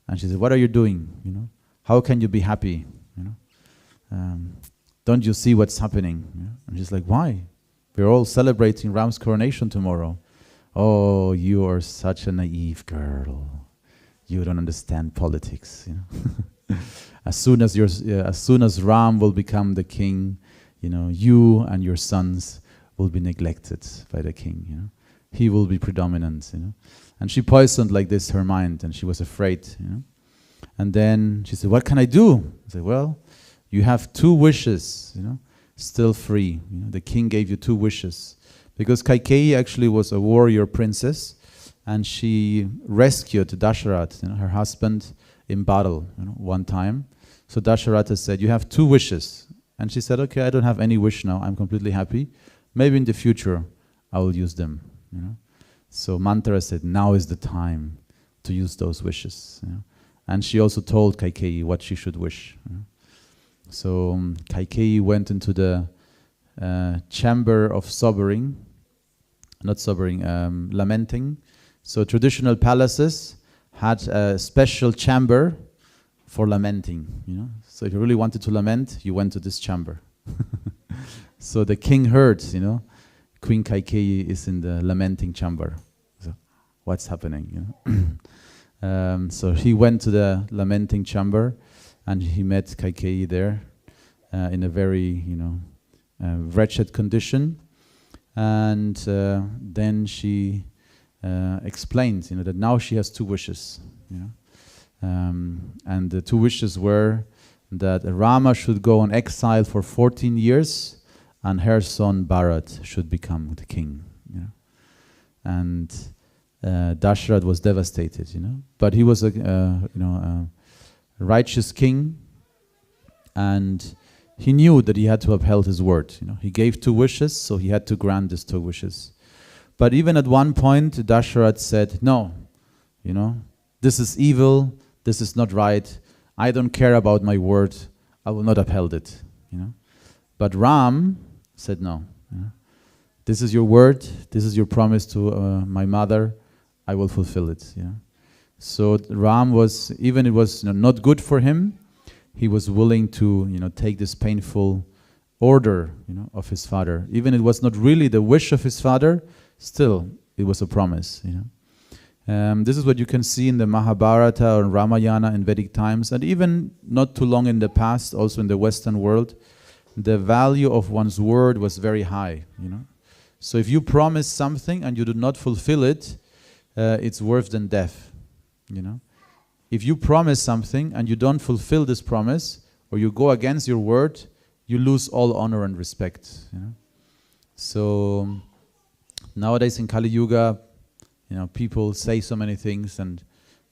and she said, "What are you doing? How can you be happy? Don't you see what's happening?" And she's like, "Why? We're all celebrating Ram's coronation tomorrow." "Oh, you are such a naive girl. You don't understand politics. As soon as Ram will become the king, you and your sons will be neglected by the king, you know. He will be predominant, you know. And she poisoned like this her mind, and she was afraid, you know. And then she said, what can I do? I said, well, you have 2 wishes, you know, still free. You know, the king gave you 2 wishes. Because Kaikeyi actually was a warrior princess, and she rescued Dasharatha, you know, her husband, in battle, you know, one time. So Dasharatha said, you have 2 wishes. And she said, okay, I don't have any wish now. I'm completely happy. Maybe in the future I will use them, you know. So Manthara said, now is the time to use those wishes, you know. And she also told Kaikeyi what she should wish, you know. So Kaikeyi went into the chamber of lamenting. So traditional palaces had a special chamber for lamenting, you know. So if you really wanted to lament, you went to this chamber. So the king heard, you know, Queen Kaikeyi is in the lamenting chamber. So what's happening, you know? So he went to the lamenting chamber, and he met Kaikeyi there in a very, you know, wretched condition. And then she explained, you know, that now she has 2 wishes, you know. And the 2 wishes were that Rama should go on exile for 14 years, and her son Bharat should become the king, you know. And Dasharath was devastated, you know. But he was a righteous king, and he knew that he had to upheld his word. You know, he gave 2 wishes, so he had to grant these 2 wishes. But even at one point, Dasharath said, "No, you know, this is evil. This is not right. I don't care about my word. I will not uphold it." You know. But Ram said, "No. You know, this is your word. This is your promise to my mother. I will fulfill it." You know. So Ram was, even it was, you know, not good for him, he was willing to, you know, take this painful order, you know, of his father. Even it was not really the wish of his father, still it was a promise, you know. This is what you can see in the Mahabharata or Ramayana in Vedic times, and even not too long in the past, also in the Western world, the value of one's word was very high, you know. So if you promise something and you do not fulfill it, it's worse than death, you know. If you promise something and you don't fulfill this promise, or you go against your word, you lose all honor and respect, you know. So nowadays in Kali Yuga, you know, people say so many things and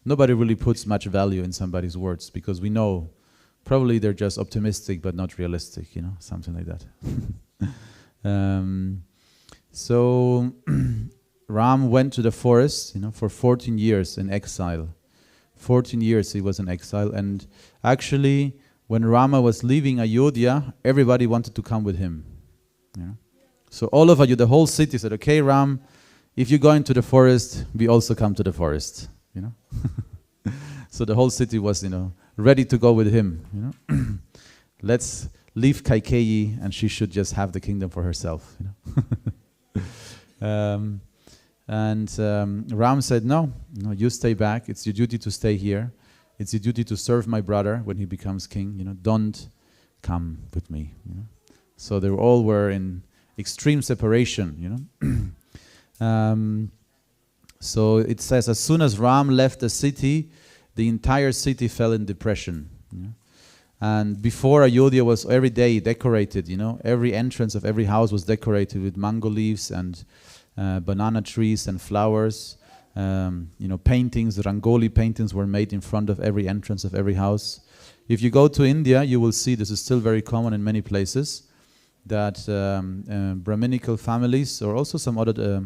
nobody really puts much value in somebody's words, because we know probably they're just optimistic but not realistic, you know, something like that. So Ram went to the forest, you know, for 14 years in exile. 14 years he was in exile, and actually when Rama was leaving Ayodhya, everybody wanted to come with him. You know? So all of you, the whole city said, "Okay, Ram, if you go into the forest, we also come to the forest." You know. So the whole city was, you know, ready to go with him. You know. Let's leave Kaikeyi, and she should just have the kingdom for herself. You know. Ram said, no, you stay back. It's your duty to stay here. It's your duty to serve my brother when he becomes king. You know, don't come with me. You know? So they all were in extreme separation. You know. So it says, as soon as Ram left the city, the entire city fell in depression. You know? And before, Ayodhya was every day decorated. You know, every entrance of every house was decorated with mango leaves and banana trees and flowers. You know, paintings, Rangoli paintings were made in front of every entrance of every house. If you go to India, you will see this is still very common in many places, that Brahminical families or also some other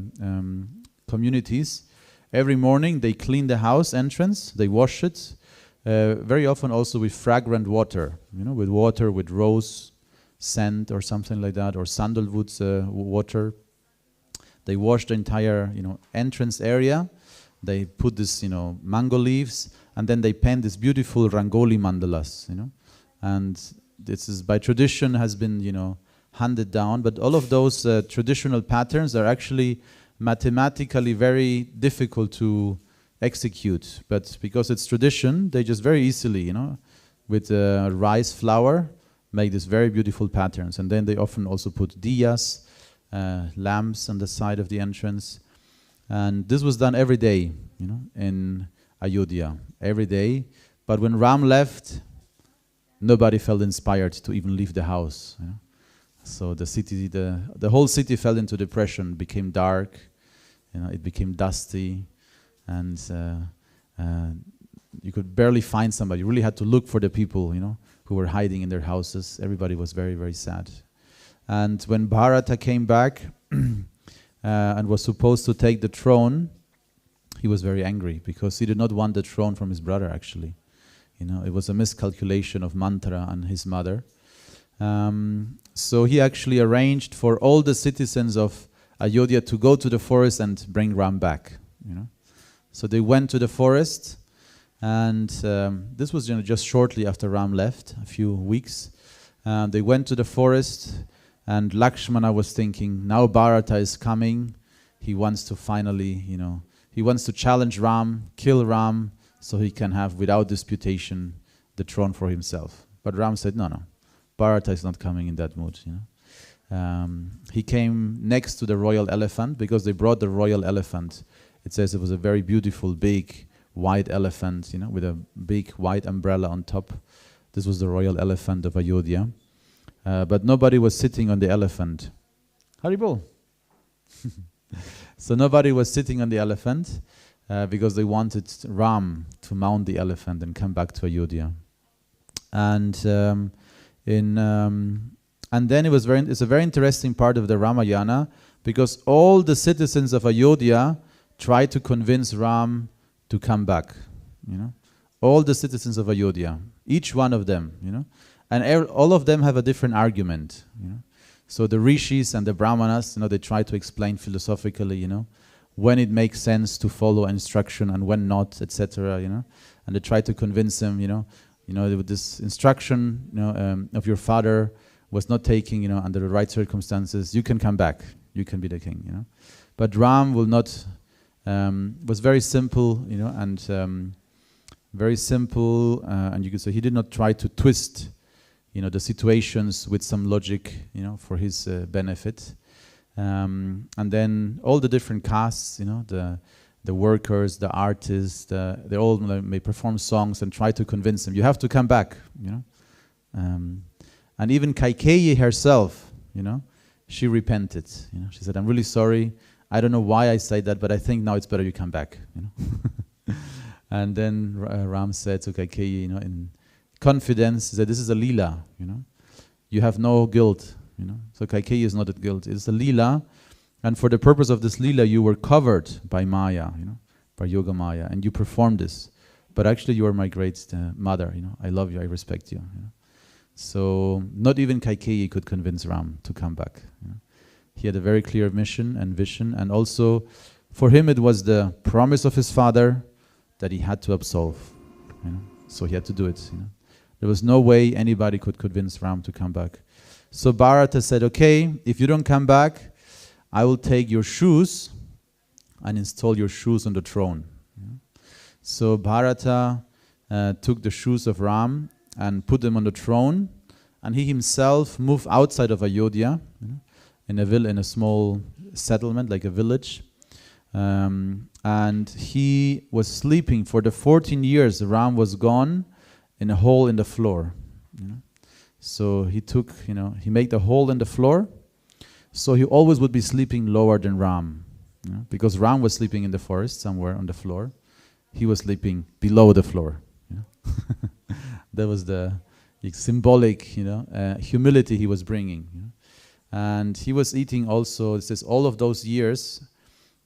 communities, every morning they clean the house entrance, they wash it, very often also with fragrant water, you know, with rose scent or something like that, or sandalwood water. They wash the entire, you know, entrance area. They put this, you know, mango leaves, and then they paint these beautiful Rangoli mandalas, you know. And this is by tradition has been, you know, handed down. But all of those traditional patterns are actually mathematically very difficult to execute. But because it's tradition, they just very easily, you know, with rice flour, make these very beautiful patterns. And then they often also put diyas, lamps on the side of the entrance. And this was done every day, in Ayodhya, every day. But when Ram left, nobody felt inspired to even leave the house. So the city, the whole city fell into depression, became dark, it became dusty, and you could barely find somebody. You really had to look for the people, who were hiding in their houses. Everybody was very, very sad. And when Bharata came back and was supposed to take the throne, he was very angry because he did not want the throne from his brother, actually. It was a miscalculation of Mantra and his mother. So he actually arranged for all the citizens of Ayodhya to go to the forest and bring Ram back. So they went to the forest, and this was just shortly after Ram left, a few weeks. They went to the forest, and Lakshmana was thinking, now Bharata is coming. He wants to finally, he wants to challenge Ram, kill Ram, so he can have, without disputation, the throne for himself. But Ram said, no, Bharata is not coming in that mood. He came next to the royal elephant because they brought the royal elephant. It says it was a very beautiful, big, white elephant, with a big white umbrella on top. This was the royal elephant of Ayodhya. But nobody was sitting on the elephant. Haribol. So nobody was sitting on the elephant because they wanted Ram to mount the elephant and come back to Ayodhya. And then it's a very interesting part of the Ramayana, because all the citizens of Ayodhya tried to convince Ram to come back. All the citizens of Ayodhya, each one of them, and all of them have a different argument. So the rishis and the brahmanas, they try to explain philosophically, when it makes sense to follow instruction and when not, etc. And they try to convince them, with this instruction, of your father was not taking, under the right circumstances, you can come back, you can be the king, But Ram will not. Was very simple, and very simple, and you could say he did not try to twist, the situations with some logic, for his benefit. And then all the different castes, the workers, the artists, they all may perform songs and try to convince them, you have to come back, And even Kaikeyi herself, she repented. She said, I'm really sorry. I don't know why I say that, but I think now it's better you come back. And then Ram said to Kaikeyi, in confidence, that this is a lila. You have no guilt. So Kaikeyi is not at guilt. It's a lila, and for the purpose of this lila, you were covered by Maya, by Yoga Maya, and you performed this. But actually, you are my great mother. I love you. I respect you. So not even Kaikeyi could convince Ram to come back. He had a very clear mission and vision, and also for him it was the promise of his father that he had to absolve. So he had to do it. There was no way anybody could convince Ram to come back. So Bharata said, okay, if you don't come back, I will take your shoes and install your shoes on the throne. So Bharata took the shoes of Ram and put them on the throne, and he himself moved outside of Ayodhya, in a small settlement, like a village. And he was sleeping for the 14 years Ram was gone, in a hole in the floor. So he took, he made a hole in the floor, so he always would be sleeping lower than Ram. Because Ram was sleeping in the forest somewhere on the floor. He was sleeping below the floor. That was the symbolic, humility he was bringing. And he was eating also, it says, all of those years,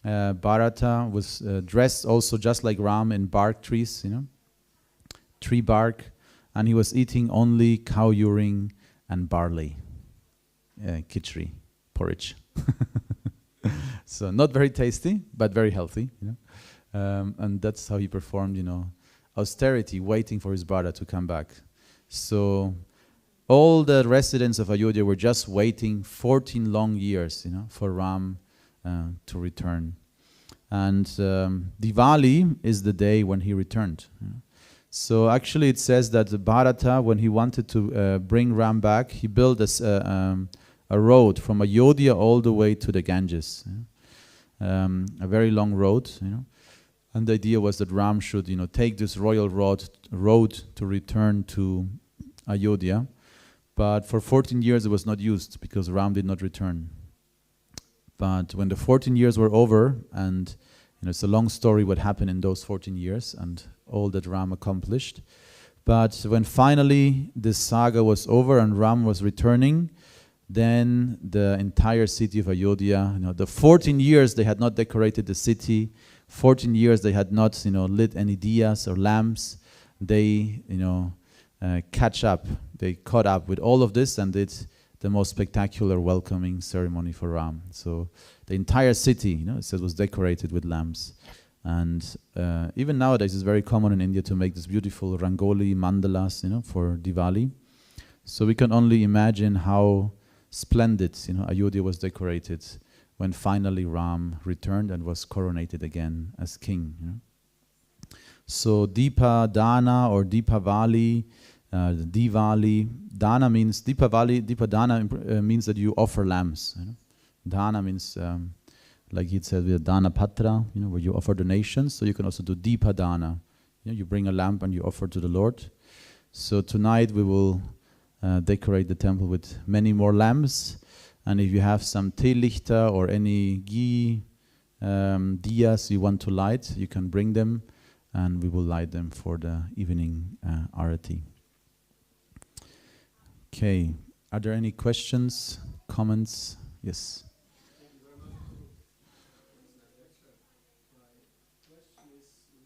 Bharata was dressed also just like Ram in bark trees, tree bark, and he was eating only cow urine and barley, khichdi, porridge. So not very tasty, but very healthy. And that's how he performed, austerity, waiting for his brother to come back. So all the residents of Ayodhya were just waiting 14 long years, for Ram to return. And Diwali is the day when he returned. So actually it says that Bharata, when he wanted to bring Ram back, he built a a road from Ayodhya all the way to the Ganges. A very long road, And the idea was that Ram should, take this royal road to return to Ayodhya. But for 14 years it was not used because Ram did not return. But when the 14 years were over, and it's a long story what happened in those 14 years and all that Ram accomplished. But when finally this saga was over and Ram was returning, then the entire city of Ayodhya, the 14 years they had not decorated the city, 14 years they had not, lit any diyas or lamps. They, caught up with all of this and did the most spectacular welcoming ceremony for Ram. So the entire city, it says, was decorated with lamps. And even nowadays it's very common in India to make this beautiful rangoli mandalas, for Diwali. So we can only imagine how splendid, Ayodhya was decorated when finally Ram returned and was coronated again as king. So Deepa Dana or Deepavali, Diwali. Dana means Deepa Dana means that you offer lamps. Dana means like it said with Dana Patra, where you offer donations. So you can also do Deepa Dana. You bring a lamp and you offer to the Lord. So tonight we will decorate the temple with many more lamps. And if you have some teelichter or any ghee diyas you want to light, you can bring them and we will light them for the evening arati. Okay, are there any questions, comments? Yes.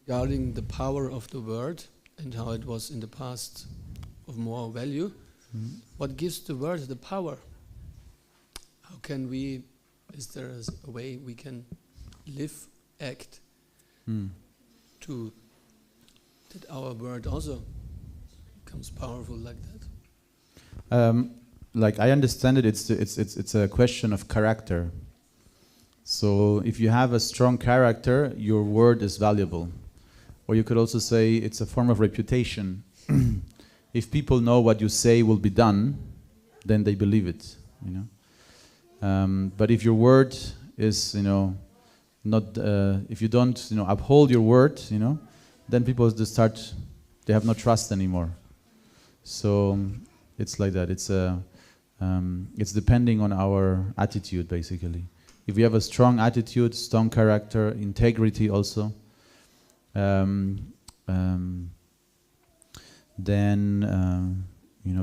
Regarding the power of the word and how it was in the past of more value, what gives the word the power? How can we, is there a way we can live, act to that our word also becomes powerful like that? Like I understand it, it's a question of character. So if you have a strong character, your word is valuable. Or you could also say it's a form of reputation. If people know what you say will be done, then they believe it. But if your word is, not, if you don't, uphold your word, then people just they have no trust anymore. So it's like that. It's depending on our attitude, basically. If we have a strong attitude, strong character, integrity also, then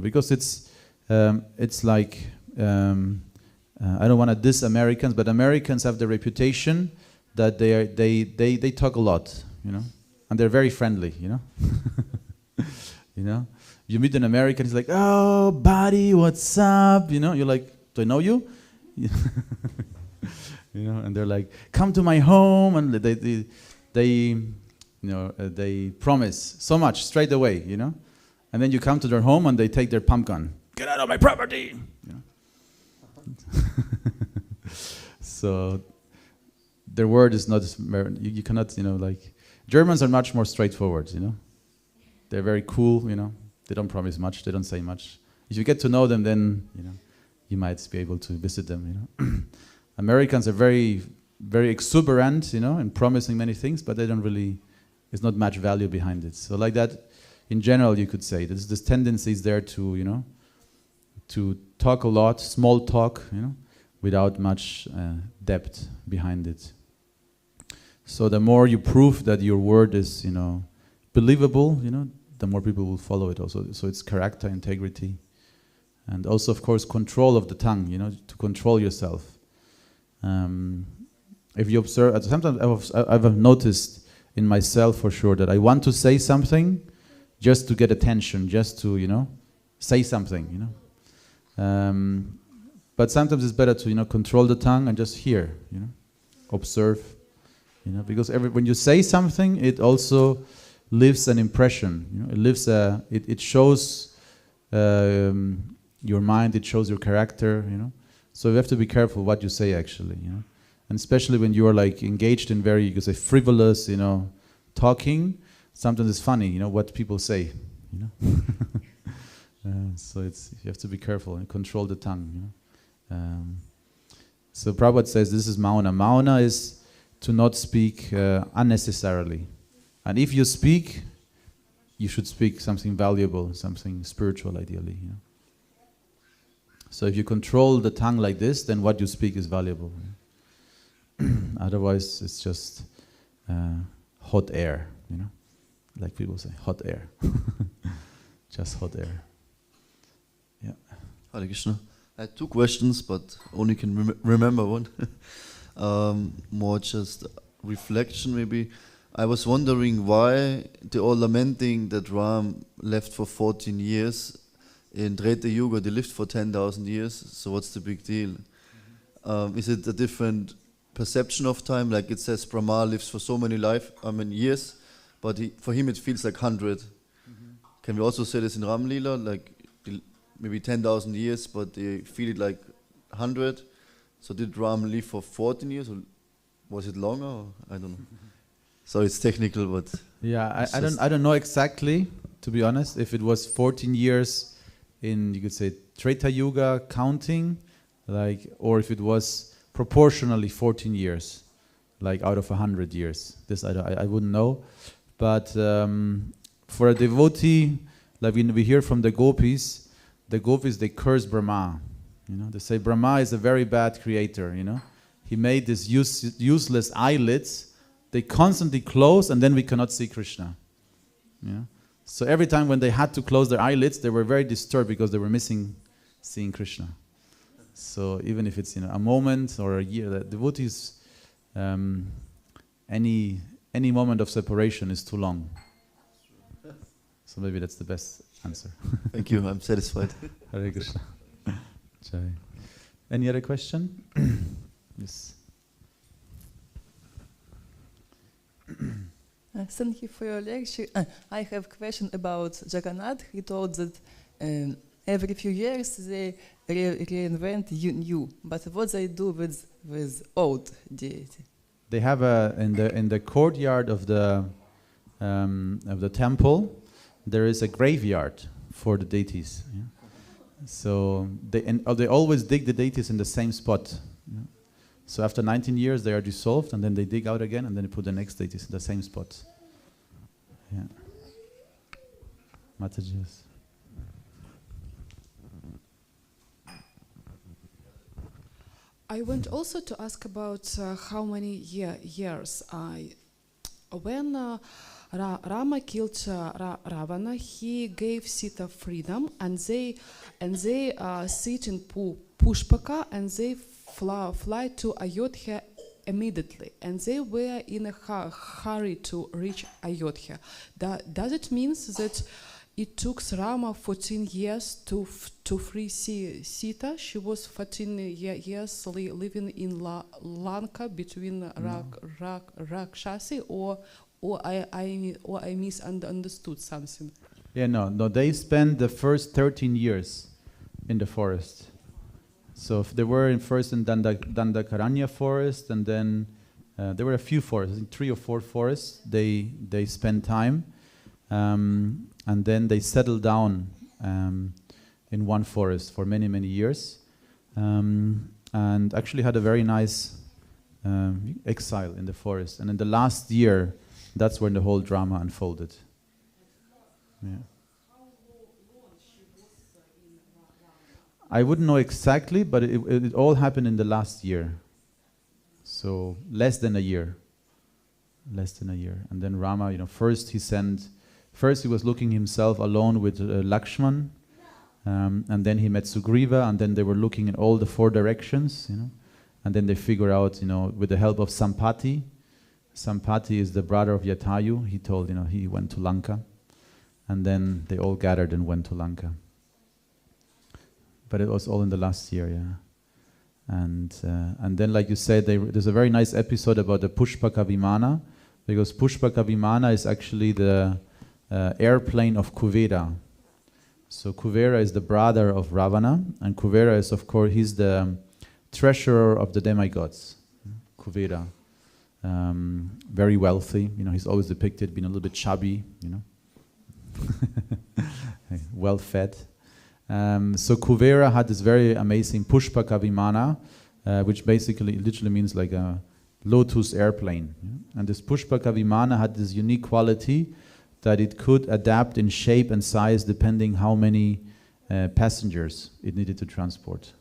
because it's like I don't want to diss Americans, but Americans have the reputation that they talk a lot, and they're very friendly, You meet an American, he's like, "Oh, buddy, what's up?" You're like, "Do I know you?" And they're like, "Come to my home," and they promise so much straight away, And then you come to their home and they take their pump gun. "Get out of my property!" So their word is not, you cannot, like, Germans are much more straightforward, They're very cool, They don't promise much, they don't say much. If you get to know them, then, you might be able to visit them, Americans are very, very exuberant, and promising many things, but they don't really, there's not much value behind it. So like that, in general, you could say, there's this tendency is there to, to talk a lot, small talk, without much depth behind it. So the more you prove that your word is, believable, the more people will follow it also. So it's character, integrity, and also, of course, control of the tongue, to control yourself. If you observe, sometimes I've noticed in myself for sure that I want to say something just to get attention, just to, say something, But sometimes it's better to, control the tongue and just hear, observe, because when you say something, it also leaves an impression, it shows your mind, it shows your character, So you have to be careful what you say actually, And especially when you are like engaged in very, you could say, frivolous, talking, sometimes it's funny, what people say, So you have to be careful and control the tongue, So Prabhupada says this is mauna. Mauna is to not speak unnecessarily. And if you speak, you should speak something valuable, something spiritual ideally. You know? So if you control the tongue like this, then what you speak is valuable. Otherwise, it's just hot air, you know, like people say, hot air. Just hot air. Yeah. Hare Krishna. I had two questions, but only can remember one. More just reflection, maybe. I was wondering why they're all lamenting that Ram left for 14 years. In Treta Yuga, they lived for 10,000 years. So what's the big deal? Is it a different perception of time? Like it says, Brahma lives for so many years, but for him it feels like 100. Can we also say this in Ram Lila? Like maybe 10,000 years, but they feel it like 100. So did Ram live for 14 years, or was it longer? Or I don't know. So it's technical, but yeah, I don't know exactly, to be honest, if it was 14 years in, you could say, Treta Yuga counting, like, or if it was proportionally 14 years, like out of 100 years. This I wouldn't know, but for a devotee, like we hear from the gopis they curse Brahma. You know, they say Brahma is a very bad creator. You know, he made these useless eyelids. They constantly close, and then we cannot see Krishna. You know? So every time when they had to close their eyelids, they were very disturbed because they were missing seeing Krishna. So even if it's a moment or a year, the devotees, any moment of separation is too long. So maybe that's the best answer. Thank you, I'm satisfied. Hare Krishna. Jai. Any other question? Yes. Thank you for your lecture. I have a question about Jagannath. He told that every few years they reinvent new. But what they do with old deity? They have in the courtyard of the temple. There is a graveyard for the deities. Yeah? So they always dig the deities in the same spot. Yeah? So after 19 years, they are dissolved, and then they dig out again, and then they put the next deities in the same spot. Yeah. Mataji, yes. I want also to ask about how many years. When Rama killed Ravana, he gave Sita freedom, and they sit in Pushpaka, and they fly to Ayodhya immediately, and they were in a hurry to reach Ayodhya. Does it mean that it took Rama 14 years to free Sita? She was 14 years living in Lanka between Rakshasi, or I misunderstood something. Yeah, no. They spent the first 13 years in the forest. So they were first in Dandakaranya forest, and then there were a few forests, I think 3 or 4 forests. They spent time, and then they settled down in one forest for many years, and actually had a very nice exile in the forest. And in the last year, that's when the whole drama unfolded. Yeah. I wouldn't know exactly, but it all happened in the last year. So less than a year. And then Rama, first he was looking himself alone with Lakshman, and then he met Sugriva, and then they were looking in all the 4 directions, and then they figure out, with the help of Sampati. Sampati is the brother of Jatayu. He told, he went to Lanka, and then they all gathered and went to Lanka. But it was all in the last year, yeah. And then, like you said, there's a very nice episode about the Pushpaka Vimana, because Pushpaka Vimana is actually the airplane of Kuvera. So Kuvera is the brother of Ravana, and Kuvera is, of course, he's the treasurer of the demigods. Kuvera, very wealthy. He's always depicted being a little bit chubby, well fed. So Kuvera had this very amazing Pushpaka Vimana, which basically literally means like a lotus airplane. And this Pushpaka Vimana had this unique quality that it could adapt in shape and size depending how many passengers it needed to transport.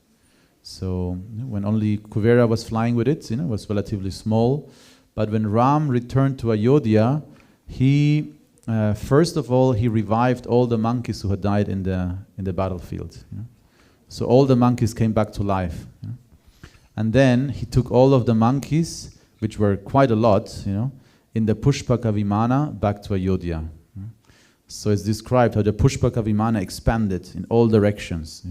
So when only Kuvera was flying with it, it was relatively small. But when Ram returned to Ayodhya, he first of all he revived all the monkeys who had died in the battlefield. So all the monkeys came back to life. And then he took all of the monkeys, which were quite a lot, in the Pushpaka Vimana back to Ayodhya. So it's described how the Pushpaka Vimana expanded in all directions.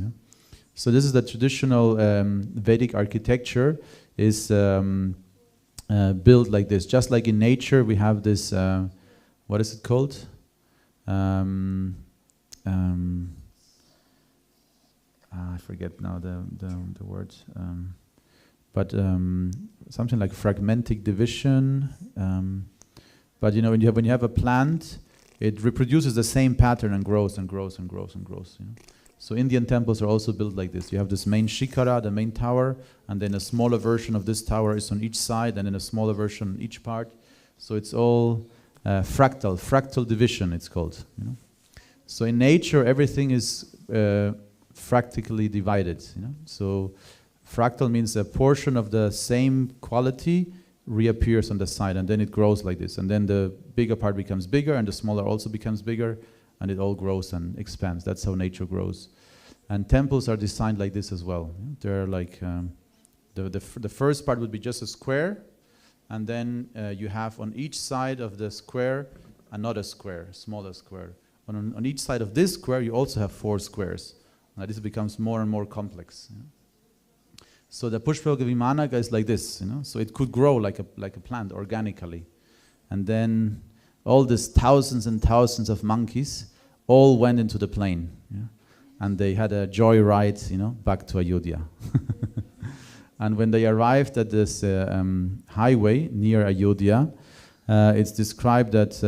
So this is the traditional Vedic architecture is built like this. Just like in nature, we have this, what is it called? I forget now the word. But something like fragmentic division. But when you have a plant, it reproduces the same pattern and grows and grows and grows and grows. So Indian temples are also built like this. You have this main shikara, the main tower, and then a smaller version of this tower is on each side, and then a smaller version on each part. So it's all fractal division, it's called. So in nature, everything is fractally divided. So fractal means a portion of the same quality reappears on the side, and then it grows like this. And then the bigger part becomes bigger, and the smaller also becomes bigger, and it all grows and expands. That's how nature grows. And temples are designed like this as well. They're like, the first part would be just a square, and then you have on each side of the square another square, a smaller square. On each side of this square, you also have 4 squares. Now this becomes more and more complex. So the Pushpaka Vimana is like this, so it could grow like a plant organically. And then all these thousands and thousands of monkeys all went into the plane. And they had a joyride, back to Ayodhya. And when they arrived at this highway near Ayodhya, it's described that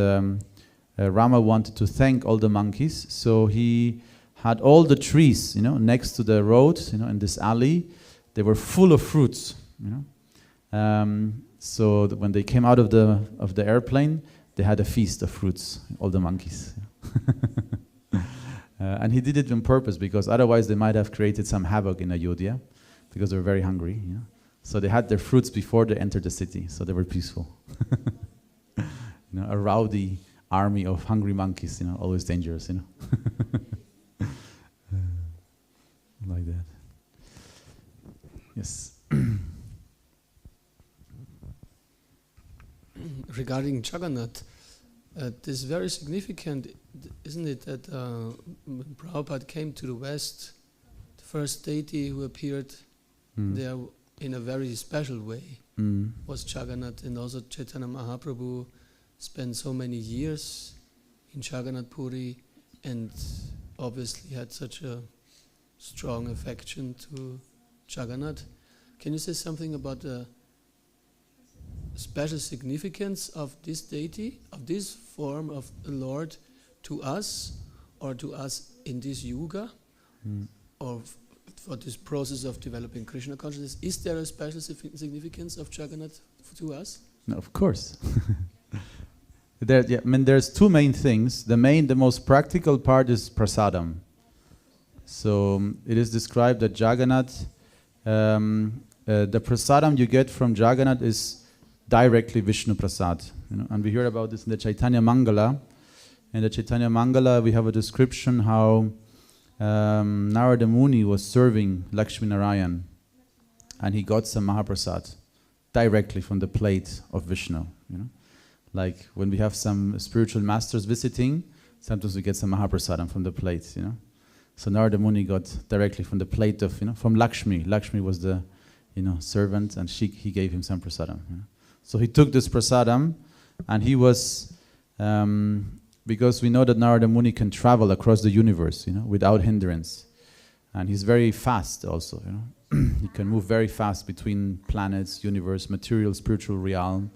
Rama wanted to thank all the monkeys, so he had all the trees, next to the road, in this alley. They were full of fruits, so that when they came out of the airplane, they had a feast of fruits, all the monkeys. And he did it on purpose because otherwise they might have created some havoc in Ayodhya because they were very hungry. So they had their fruits before they entered the city, so they were peaceful. A rowdy army of hungry monkeys, always dangerous, like that. Yes. Regarding Jagannath, this is very significant, isn't it, that when Prabhupada came to the West, the first deity who appeared there in a very special way was Jagannath, and also Chaitanya Mahaprabhu spent so many years in Jagannath Puri and obviously had such a strong affection to Jagannath. Can you say something about the special significance of this deity, of this form of the Lord to us, or to us in this yuga, or for this process of developing Krishna consciousness? Is there a special significance of Jagannath to us? No, of course. There's 2 main things. The most practical part is prasadam. So it is described that Jagannath, the prasadam you get from Jagannath is directly Vishnu Prasad. And we hear about this in the Chaitanya Mangala. In the Chaitanya Mangala, we have a description how Narada Muni was serving Lakshmi Narayan, and he got some Mahaprasad directly from the plate of Vishnu. Like when we have some spiritual masters visiting, sometimes we get some Mahaprasadam from the plate. So Narada Muni got directly from the plate of, from Lakshmi. Lakshmi was the, servant, and he gave him some prasadam. So he took this prasadam, and he was, because we know that Narada Muni can travel across the universe, without hindrance. And he's very fast also, He can move very fast between planets, universe, material, spiritual realm.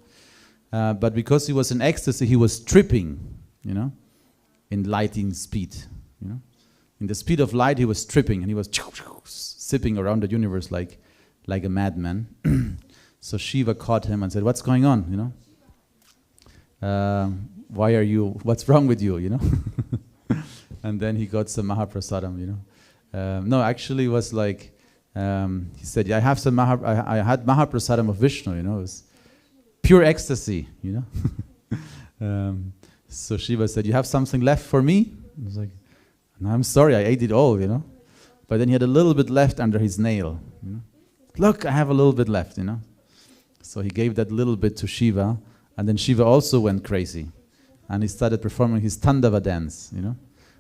But because he was in ecstasy, he was tripping, in lightning speed, In the speed of light, he was tripping, and he was zipping around the universe like a madman. So Shiva caught him and said, "What's going on? You know, what's wrong with you? You know?" And then he got some Mahaprasadam. You know, no, actually, it was like he said, "Yeah, I have some I had Mahaprasadam of Vishnu. You know, it was pure ecstasy. You know." So Shiva said, "You have something left for me?" I was like, "No, I'm sorry, I ate it all, you know." But then he had a little bit left under his nail. You know? "Look, I have a little bit left, you know." So he gave that little bit to Shiva, and then Shiva also went crazy, and he started performing his Tandava dance, you know.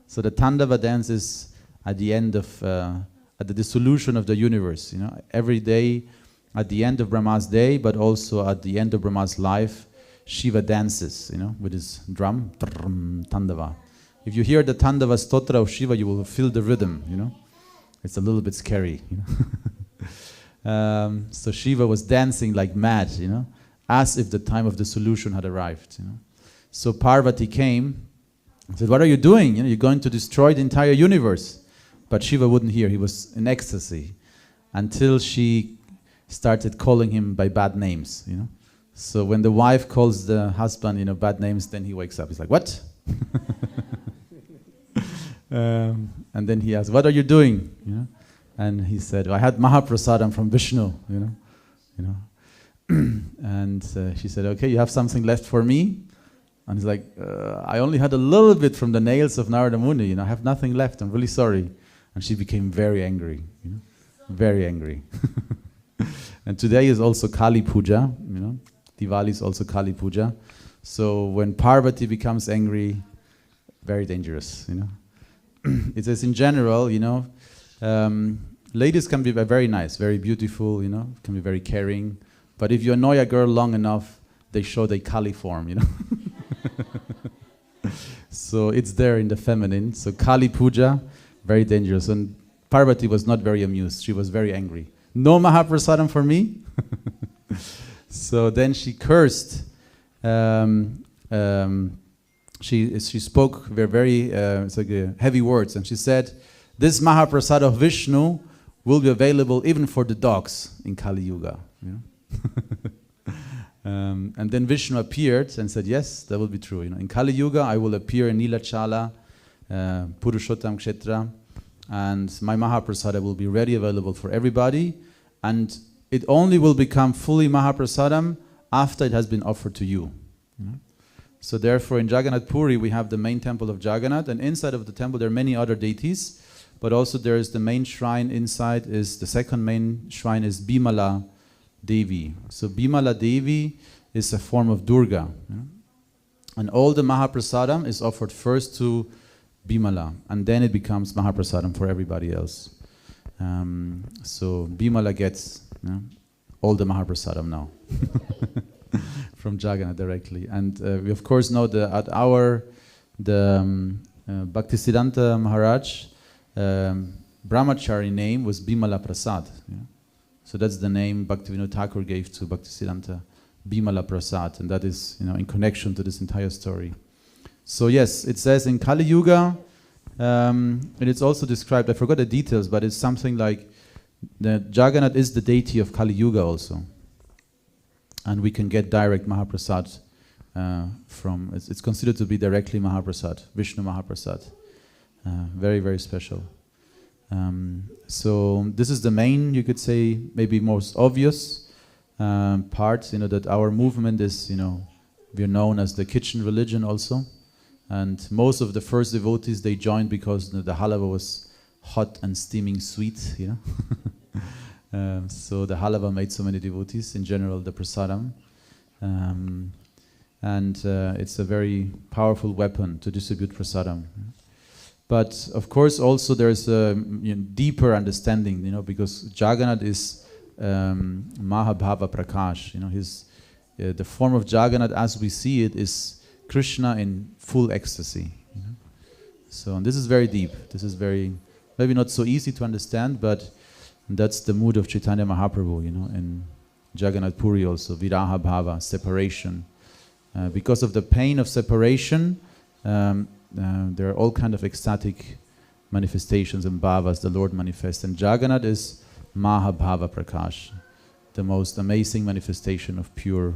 So the Tandava dance is at the end of, at the dissolution of the universe, you know. Every day, at the end of Brahma's day, but also at the end of Brahma's life, Shiva dances, you know, with his drum, Tandava. If you hear the Tandava Stotra of Shiva, you will feel the rhythm, you know. It's a little bit scary, you know. So Shiva was dancing like mad, you know, as if the time of dissolution had arrived, you know. So Parvati came and said, "What are you doing? You know, you're going to destroy the entire universe." But Shiva wouldn't hear. He was in ecstasy until she started calling him by bad names, you know. So when the wife calls the husband, you know, bad names, then he wakes up. He's like, "What?" And then he asked, "What are you doing?" You know, and he said, "I had Mahaprasadam from Vishnu." You know, and she said, "Okay, you have something left for me?" And he's like, "I only had a little bit from the nails of Narada Muni. You know, I have nothing left. I'm really sorry." And she became very angry. You know, very angry. And today is also Kali Puja. You know, Diwali is also Kali Puja. So when Parvati becomes angry, very dangerous. You know. It says in general, you know, ladies can be very nice, very beautiful, you know, can be very caring. But if you annoy a girl long enough, they show their Kali form, you know. So it's there in the feminine. So Kali Puja, very dangerous. And Parvati was not very amused. She was very angry. "No Mahaprasadam for me?" So then she cursed. She spoke very it's like heavy words, and she said, "This Mahaprasad of Vishnu will be available even for the dogs in Kali Yuga." You know? And then Vishnu appeared and said, "Yes, that will be true. You know, in Kali Yuga, I will appear in Nilachala, Purushottam Kshetra, and my Mahaprasada will be ready, available for everybody, and it only will become fully Mahaprasadam after it has been offered to you." You know? So therefore in Jagannath Puri we have the main temple of Jagannath, and inside of the temple there are many other deities, but also there is the main shrine inside, is the second main shrine is Bimala Devi. So Bimala Devi is a form of Durga. You know? And all the Mahaprasadam is offered first to Bimala, and then it becomes Mahaprasadam for everybody else. So Bimala gets, you know, all the Mahaprasadam now. From Jagannath directly. And we of course know that at Bhaktisiddhanta Maharaj brahmachari name was Bimala Prasad. You know? So that's the name Bhaktivinoda Thakur gave to Bhaktisiddhanta, Bimala Prasad, and that is, you know, in connection to this entire story. So yes, it says in Kali Yuga, and it's also described, I forgot the details, but it's something like that Jagannath is the deity of Kali Yuga also. And we can get direct Mahaprasad from, it's considered to be directly Mahaprasad, Vishnu Mahaprasad. Very, very special. So this is the main, you could say, maybe most obvious part, you know, that our movement is, you know, we're known as the kitchen religion also. And most of the first devotees, they joined because the halava was hot and steaming sweet, you know. So the halava made so many devotees, in general the prasadam. And it's a very powerful weapon to distribute prasadam. But of course also there's a deeper understanding, you know, because Jagannath is Mahabhava Prakash, you know, the form of Jagannath as we see it is Krishna in full ecstasy. You know? So and this is very deep. This is very, maybe not so easy to understand, but that's the mood of Chaitanya Mahaprabhu, you know, in Jagannath Puri also, Viraha Bhava, separation. Because of the pain of separation, there are all kind of ecstatic manifestations and bhavas the Lord manifests. And Jagannath is Mahabhava Prakash, the most amazing manifestation of pure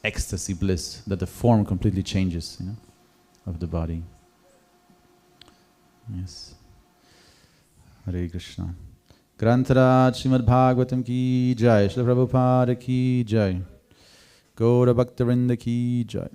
ecstasy, bliss, that the form completely changes, of the body. Yes. Hare Krishna. Grantaraj Srimad Bhagavatam ki jai, Srila Prabhupada ki jai, Gaura Bhaktarinda ki jai.